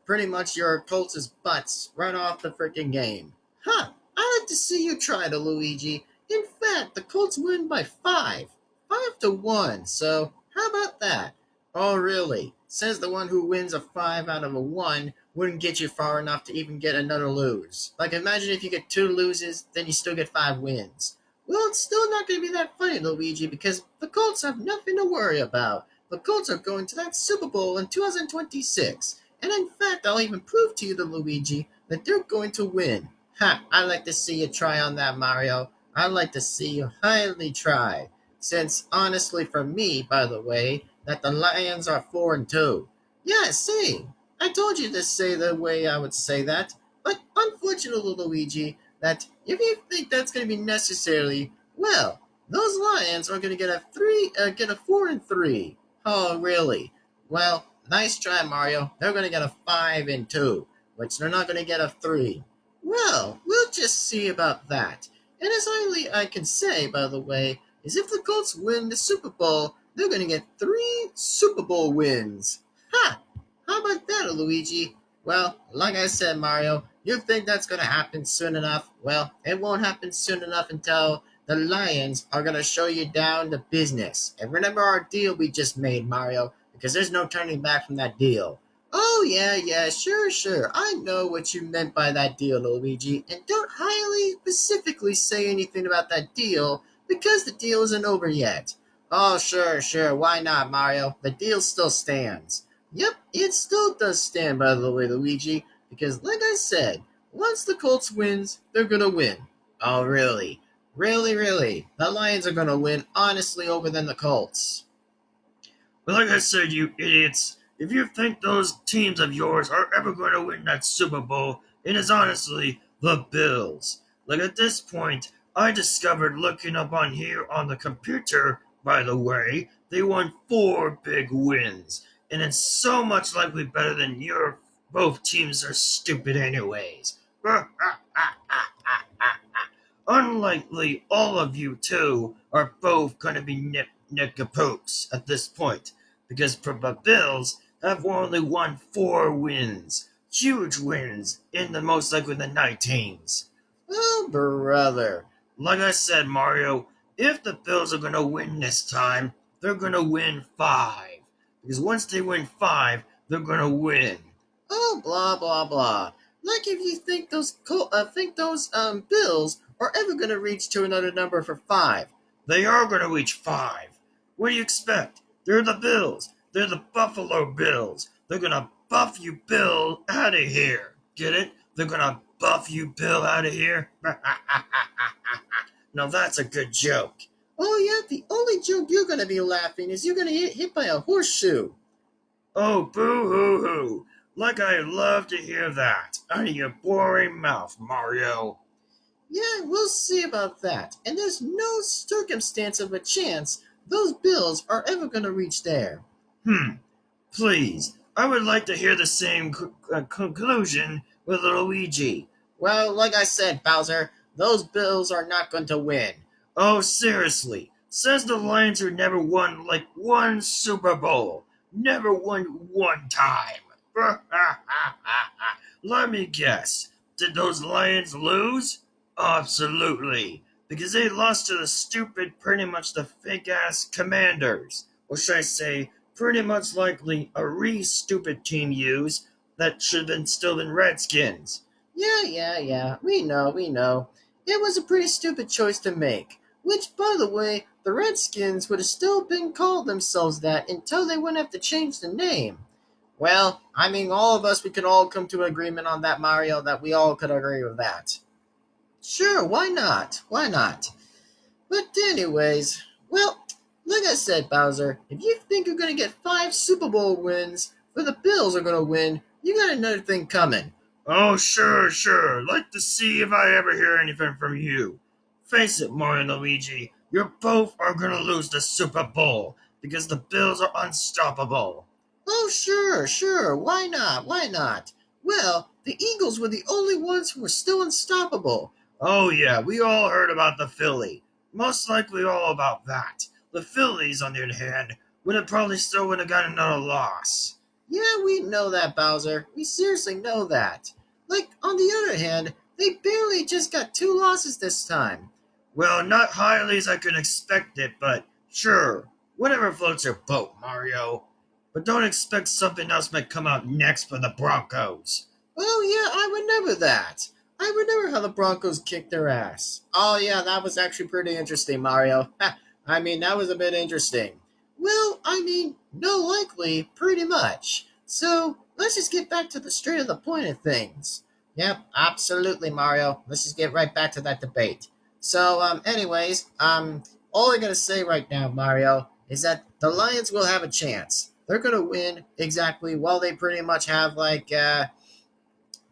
pretty much your Colts' butts right off the freaking game. Huh, I'd like to see you try to, Luigi. In fact, the Colts win by 5. 5-1, so how about that? Oh, really? Says the one who wins a 5 out of a 1 wouldn't get you far enough to even get another lose. Like, imagine if you get 2 loses, then you still get 5 wins. Well, it's still not going to be that funny, Luigi, because the Colts have nothing to worry about. The Colts are going to that Super Bowl in 2026. And in fact, I'll even prove to you, the Luigi, that they're going to win. Ha! I'd like to see you try on that, Mario. I'd like to see you highly try. Since, honestly, for me, by the way, that the Lions are 4-2. Yeah, see, I told you to say the way I would say that. But unfortunately, Luigi, that if you think that's going to be necessary, well, those Lions are going to get a 4-3. Oh, really? Well, nice try, Mario. They're going to get a 5-2, which they're not going to get a 3. Well, we'll just see about that. And as highly I can say, by the way, is if the Colts win the Super Bowl, they're going to get 3 Super Bowl wins. Ha! How about that, Luigi? Well, like I said, Mario, you think that's going to happen soon enough? Well, it won't happen soon enough until the Lions are going to show you down to business. And remember our deal we just made, Mario, because there's no turning back from that deal. Oh, yeah, sure. I know what you meant by that deal, Luigi, and don't highly specifically say anything about that deal because the deal isn't over yet. Oh, sure. Why not, Mario? The deal still stands. Yep, it still does stand, by the way, Luigi, because like I said, once the Colts wins, they're gonna win. Oh, really? Really? The Lions are gonna win, honestly, over than the Colts. But like I said, you idiots, if you think those teams of yours are ever going to win that Super Bowl, it is honestly the Bills. Like at this point, I discovered looking up on here on the computer, by the way, they won 4 big wins. And it's so much likely better than your both teams are stupid anyways. Unlikely all of you two are both going to be nickapooks at this point because the Bills have only won 4 wins. Huge wins in the most likely the night teams. Oh, brother. Like I said, Mario, if the Bills are going to win this time, they're going to win 5. Because once they win 5, they're going to win. Oh, blah. Like if you think those Bills are ever going to reach to another number for 5. They are going to reach 5. What do you expect? They're the Bills. They're the Buffalo Bills. They're going to buff you, Bill, out of here. Get it? They're going to buff you, Bill, out of here. Now that's a good joke. Oh, yeah, the only joke you're going to be laughing is you're going to get hit by a horseshoe. Oh, boo-hoo-hoo. Like I love to hear that out of your boring mouth, Mario. Yeah, we'll see about that. And there's no circumstance of a chance those Bills are ever going to reach there. Please, I would like to hear the same conclusion with Luigi. Well, like I said, Bowser, those Bills are not going to win. Oh, seriously. Says the Lions who never won like one Super Bowl. Never won one time. Let me guess. Did those Lions lose? Absolutely. Because they lost to the stupid, pretty much the fake-ass Commanders. Or should I say, pretty much likely a stupid team used that should have been still been Redskins. Yeah. We know. It was a pretty stupid choice to make. Which, by the way, the Redskins would have still been called themselves that until they wouldn't have to change the name. Well, I mean, all of us, we could all come to an agreement on that, Mario, that we all could agree with that. Sure, why not? But anyways, well, like I said, Bowser, if you think you're going to get 5 Super Bowl wins, for the Bills are going to win, you got another thing coming. Oh, sure. Like to see if I ever hear anything from you. Face it, Mario and Luigi, you both are going to lose the Super Bowl because the Bills are unstoppable. Oh, sure, why not, why not? Well, the Eagles were the only ones who were still unstoppable. Oh, yeah, we all heard about the Philly. Most likely all about that. The Phillies, on the other hand, would have gotten another loss. Yeah, we know that, Bowser. We seriously know that. Like, on the other hand, they barely just got 2 losses this time. Well, not highly as I could expect it, but sure, whatever floats your boat, Mario. But don't expect something else might come out next for the Broncos. Oh, yeah, I remember that. I remember how the Broncos kicked their ass. Oh, yeah, that was actually pretty interesting, Mario. I mean, that was a bit interesting. Well, I mean, no likely, pretty much. So, let's just get back to the straight of the point of things. Yep, absolutely, Mario. Let's just get right back to that debate. So, all I'm gonna say right now, Mario, is that the Lions will have a chance. They're gonna win exactly while they pretty much have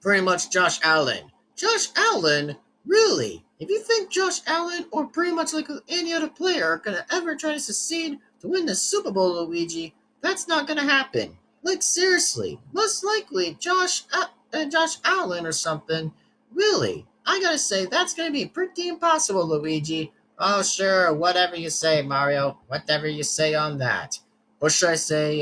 pretty much Josh Allen. Josh Allen? Really? If you think Josh Allen or pretty much like any other player are gonna ever try to succeed to win the Super Bowl, Luigi, that's not gonna happen. Like seriously, most likely Josh Allen or something. Really? I gotta say that's gonna be pretty impossible, Luigi. Oh sure, whatever you say, Mario. Whatever you say on that. Or should I say,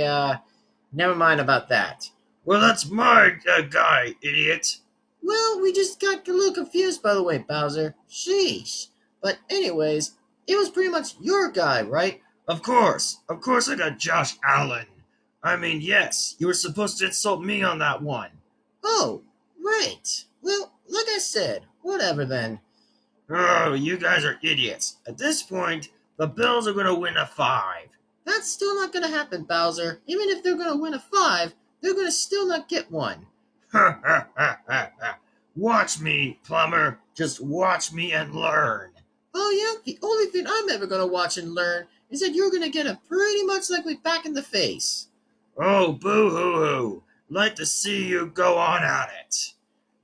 never mind about that. Well, that's my guy, idiot. Well, we just got a little confused by the way, Bowser. Sheesh. But anyways, it was pretty much your guy, right? Of course I got Josh Allen. I mean, yes, you were supposed to insult me on that one. Oh, right. Well, like I said, whatever then. Oh, you guys are idiots. At this point, the Bills are going to win a 5. That's still not gonna happen, Bowser. Even if they're gonna win a 5, they're gonna still not get one. Ha ha ha ha ha. Watch me, Plumber. Just watch me and learn. Oh yeah, the only thing I'm ever gonna watch and learn is that you're gonna get a pretty much likely back in the face. Oh, boo hoo hoo. Like to see you go on at it.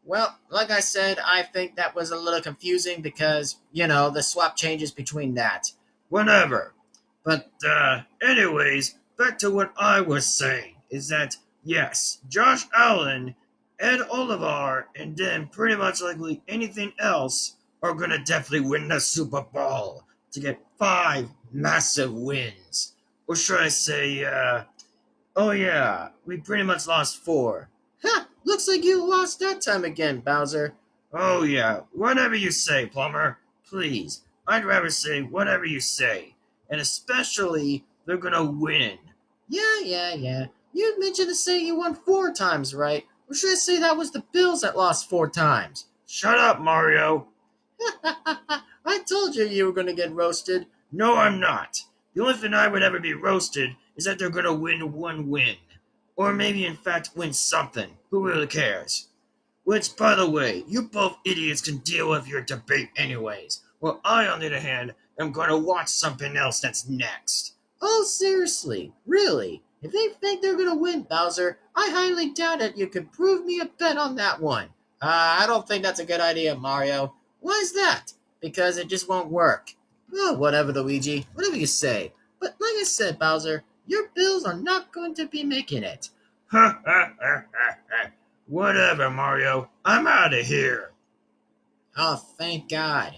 Well, like I said, I think that was a little confusing because, the swap changes between that. Whatever. But, Anyways, back to what I was saying is that, yes, Josh Allen, Ed Oliver, and then pretty much likely anything else are going to definitely win the Super Bowl to get 5 massive wins. Or should I say, oh yeah, we pretty much lost 4. ha, looks like you lost that time again, Bowser. Oh yeah, whatever you say, Plumber. Please, I'd rather say whatever you say. And especially, they're gonna win. Yeah. You mentioned to say you won 4 times, right? Or should I say that was the Bills that lost 4 times? Shut up, Mario. I told you were gonna get roasted. No, I'm not. The only thing I would ever be roasted is that they're gonna win 1 win. Or maybe, in fact, win something. Who really cares? Which, by the way, you both idiots can deal with your debate anyways. Well, I, on the other hand, am going to watch something else that's next. Oh, seriously? Really? If they think they're gonna win, Bowser, I highly doubt it. You could prove me a bet on that one. I don't think that's a good idea, Mario. Why is that? Because it just won't work. Oh, whatever, Luigi. Whatever you say. But like I said, Bowser, your Bills are not going to be making it. Ha ha ha ha ha. Whatever, Mario. I'm out of here. Oh, thank God.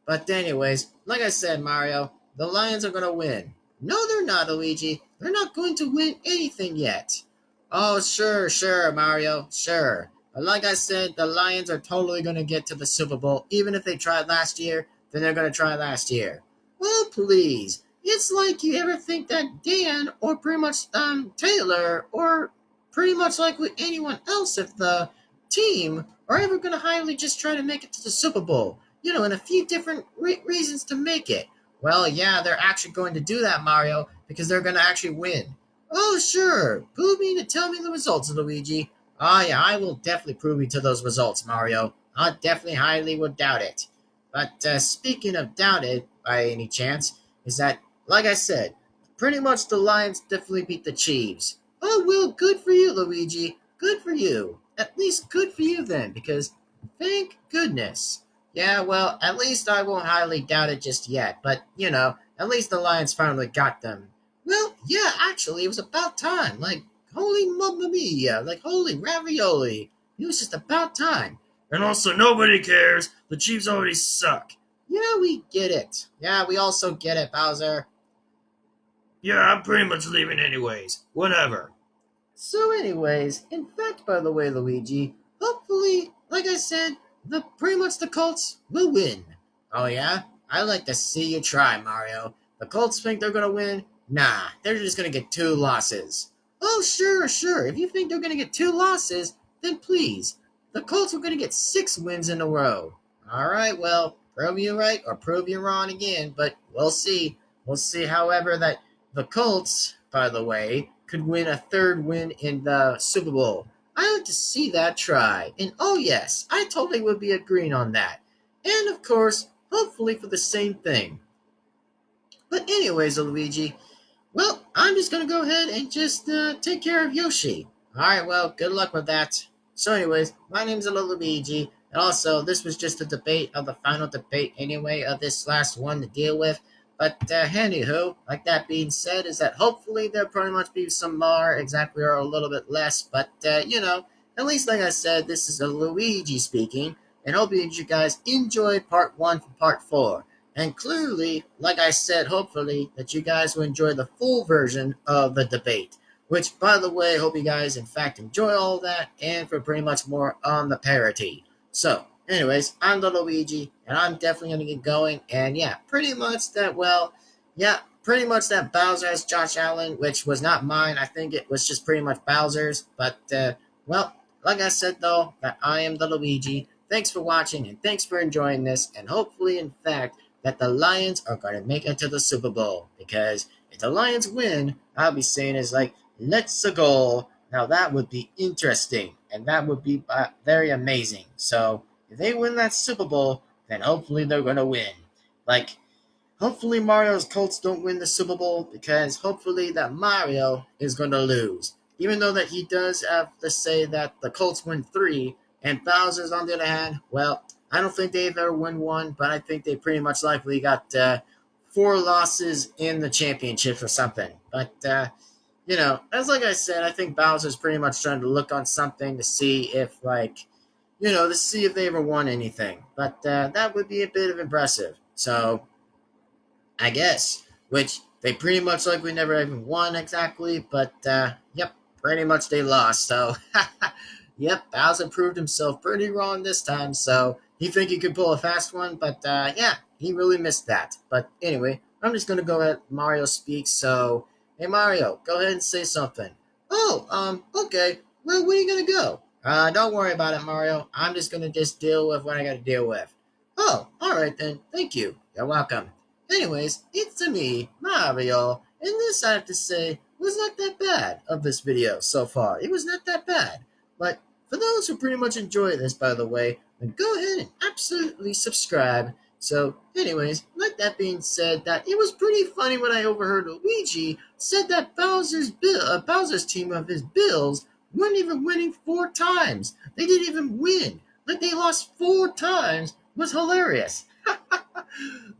But anyways, like I said, Mario, the Lions are going to win. No, they're not, Luigi. They're not going to win anything yet. Oh, sure, Mario, sure. But like I said, the Lions are totally going to get to the Super Bowl. Even if they tried last year, then they're going to try last year. Well, please. It's like you ever think that Dan or pretty much Taylor or pretty much like with anyone else of the team are ever going to highly just try to make it to the Super Bowl. And a few different reasons to make it. Well, yeah, they're actually going to do that, Mario, because they're going to actually win. Oh, sure. Prove me to tell me the results, Luigi. Oh, yeah, I will definitely prove you to those results, Mario. I definitely highly would doubt it. But speaking of doubted, by any chance, is that, like I said, pretty much the Lions definitely beat the Chiefs. Oh, well, good for you, Luigi. Good for you. At least good for you then, because thank goodness. Yeah, well, at least I won't highly doubt it just yet, but, at least the Lions finally got them. Well, yeah, actually, it was about time. Like, holy mamma mia, like holy ravioli. It was just about time. And also, nobody cares. The Chiefs already suck. Yeah, we get it. Yeah, we also get it, Bowser. Yeah, I'm pretty much leaving anyways. Whatever. So, anyways, in fact, by the way, Luigi, hopefully, like I said, pretty much the Colts will win. Oh yeah, I like to see you try, Mario. The Colts think they're gonna win? Nah, they're just gonna get 2 losses. Oh sure, sure. If you think they're gonna get 2 losses, then please. The Colts are gonna get 6 wins in a row. All right, well, prove you right or prove you wrong again, but we'll see. We'll see. However, that the Colts, by the way, could win a 3rd win in the Super Bowl. I like to see that try. And oh, yes, I totally would be agreeing on that. And of course, hopefully for the same thing. But, anyways, Luigi, well, I'm just going to go ahead and just take care of Yoshi. Alright, well, good luck with that. So, anyways, my name's Luigi. And also, this was just a debate of the final debate, anyway, of this last one to deal with. But anywho, like that being said, is that hopefully there'll pretty much be some more, exactly, or a little bit less. But at least like I said, this is a Luigi speaking, and hope you guys enjoyed part 1 from part 4. And clearly, like I said, hopefully that you guys will enjoy the full version of the debate. Which, by the way, hope you guys in fact enjoy all that, and for pretty much more on the parody. So, anyways, I'm the Luigi, and I'm definitely going to get going. And yeah, pretty much that Bowser as Josh Allen, which was not mine. I think it was just pretty much Bowser's. But, well, like I said, though, that I am the Luigi. Thanks for watching, and thanks for enjoying this. And hopefully, in fact, that the Lions are going to make it to the Super Bowl. Because if the Lions win, I'll be saying is like, let's go. Now, that would be interesting, and that would be very amazing. So, if they win that Super Bowl, then hopefully they're going to win. Like, hopefully Mario's Colts don't win the Super Bowl, because hopefully that Mario is going to lose. Even though that he does have to say that the Colts win 3, and Bowser's on the other hand, well, I don't think they've ever won 1, but I think they pretty much likely got 4 losses in the championship or something. But, as like I said, I think Bowser's pretty much trying to look on something to see if, to see if they ever won anything. But that would be a bit of impressive. So, I guess, which they pretty much likely never even won exactly, but, yep, pretty much they lost. So, yep, Bowser proved himself pretty wrong this time, so he think he could pull a fast one, but, yeah, he really missed that. But anyway, I'm just going to go ahead Mario speaks, so... Hey, Mario, go ahead and say something. Oh, okay. Well, where are you going to go? Don't worry about it, Mario. I'm just going to just deal with what I got to deal with. Oh, all right then. Thank you. You're welcome. Anyways, it's me, Mario, and this, I have to say, was not that bad of this video so far. It was not that bad. But for those who pretty much enjoy this, by the way, then go ahead and absolutely subscribe. So, anyways, like that being said, that it was pretty funny when I overheard Luigi said that Bowser's team of his Bills weren't even winning 4 times. They didn't even win. Like they lost 4 times was hilarious.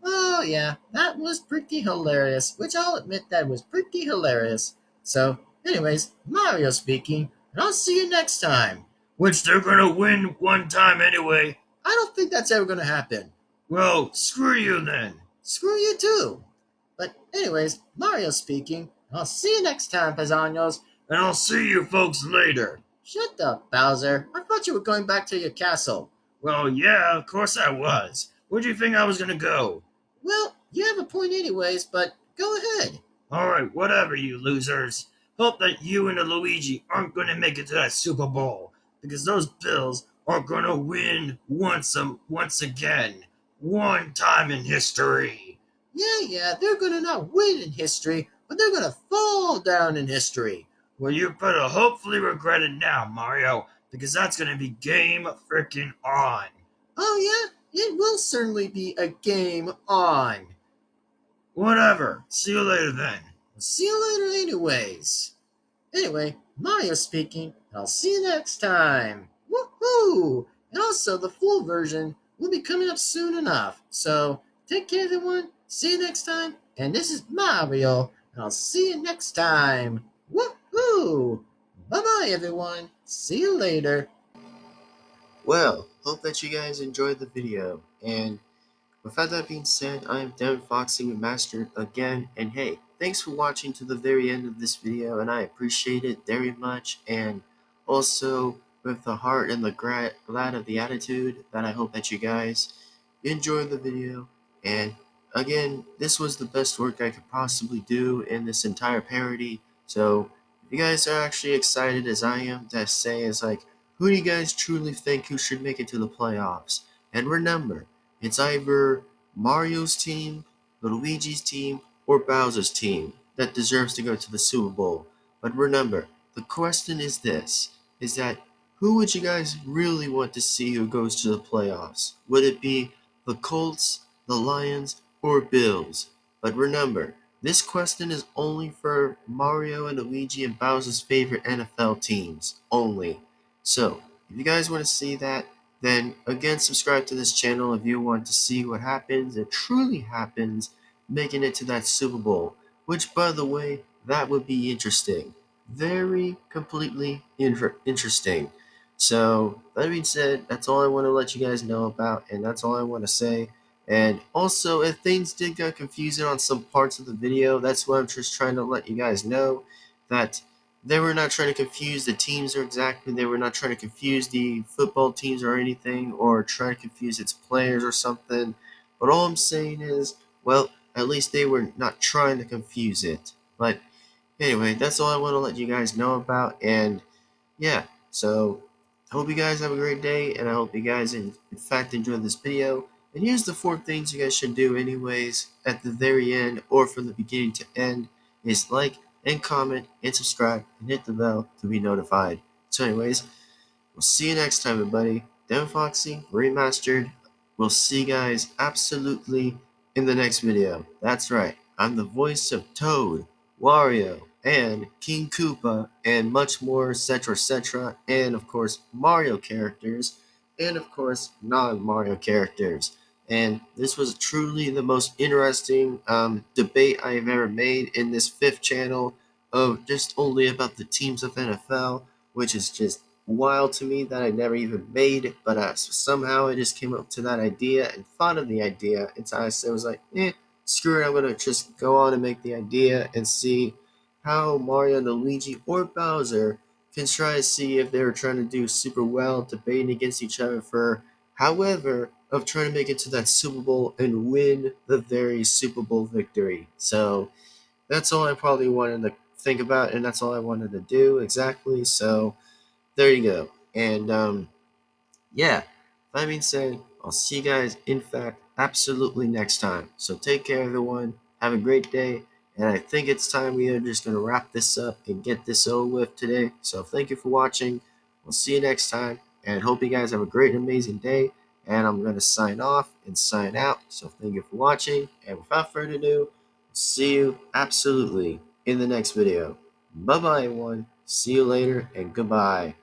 Oh yeah, that was pretty hilarious, which I'll admit that was pretty hilarious. So, anyways, Mario speaking, and I'll see you next time. Which they're gonna win 1 time anyway. I don't think that's ever gonna happen. Well, screw you then. Screw you too. But anyways, Mario speaking. I'll see you next time, Paisanos. And I'll see you folks later. Shut up, Bowser. I thought you were going back to your castle. Well, yeah, of course I was. Where do you think I was gonna go? Well, you have a point anyways, but go ahead. Alright, whatever, you losers. Hope that you and the Luigi aren't gonna make it to that Super Bowl. Because those Bills are gonna win once again. 1 time in history. Yeah, they're gonna not win in history, but they're gonna fall down in history. Well, you better hopefully regret it now, Mario, because that's gonna be game frickin' on. Oh yeah, it will certainly be a game on. Whatever. See you later then. See you later anyways. Anyway, Mario speaking, and I'll see you next time. Woohoo! And also, the full version will be coming up soon enough. So, take care everyone, see you next time, and this is Mario, and I'll see you next time. Woohoo! Bye bye, everyone. See you later. Well, hope that you guys enjoyed the video, and with that being said, I am Devin-Foxy Remastered again, and hey, thanks for watching to the very end of this video, and I appreciate it very much, and also with the heart and the glad of the attitude, that I hope that you guys enjoyed the video, and again, this was the best work I could possibly do in this entire parody, so if you guys are actually excited as I am to say is like, who do you guys truly think who should make it to the playoffs? And remember, it's either Mario's team, Luigi's team, or Bowser's team that deserves to go to the Super Bowl. But remember, the question is this, is that who would you guys really want to see who goes to the playoffs? Would it be the Colts, the Lions, or Bills? But remember, this question is only for Mario and Luigi and Bowser's favorite NFL teams only. So, if you guys want to see that, then again subscribe to this channel if you want to see what happens, it truly happens, making it to that Super Bowl, which by the way, that would be interesting. Very completely interesting. So that being said, that's all I want to let you guys know about, and that's all I want to say. And also, if things did get confusing on some parts of the video, that's what I'm just trying to let you guys know, that they were not trying to confuse the teams or exactly, they were not trying to confuse the football teams or anything, or try to confuse its players or something. But all I'm saying is, well, at least they were not trying to confuse it. But anyway, that's all I want to let you guys know about, and yeah, so I hope you guys have a great day, and I hope you guys in fact enjoyed this video. And here's the 4 things you guys should do anyways at the very end or from the beginning to end is like and comment and subscribe and hit the bell to be notified. So anyways, we'll see you next time, everybody. Devin-Foxy Remastered. We'll see you guys absolutely in the next video. That's right, I'm the voice of Toad, Wario, and King Koopa, and much more, etc., and of course Mario characters, and of course non-Mario characters. And this was truly the most interesting debate I have ever made in this 5th channel of just only about the teams of NFL, which is just wild to me that I never even made, but somehow I just came up to that idea and thought of the idea, and so I was like, screw it, I'm gonna just go on and make the idea and see how Mario and Luigi or Bowser can try to see if they were trying to do super well, debating against each other for however of trying to make it to that Super Bowl and win the very Super Bowl victory. So that's all I probably wanted to think about, and that's all I wanted to do exactly. So there you go. And yeah, that being said, I'll see you guys, in fact, absolutely next time. So take care, everyone. Have a great day. And I think it's time we are just going to wrap this up and get this over with today. So thank you for watching. We'll see you next time. And hope you guys have a great and amazing day. And I'm going to sign off and sign out. So thank you for watching. And without further ado, see you absolutely in the next video. Bye-bye, everyone. See you later and goodbye.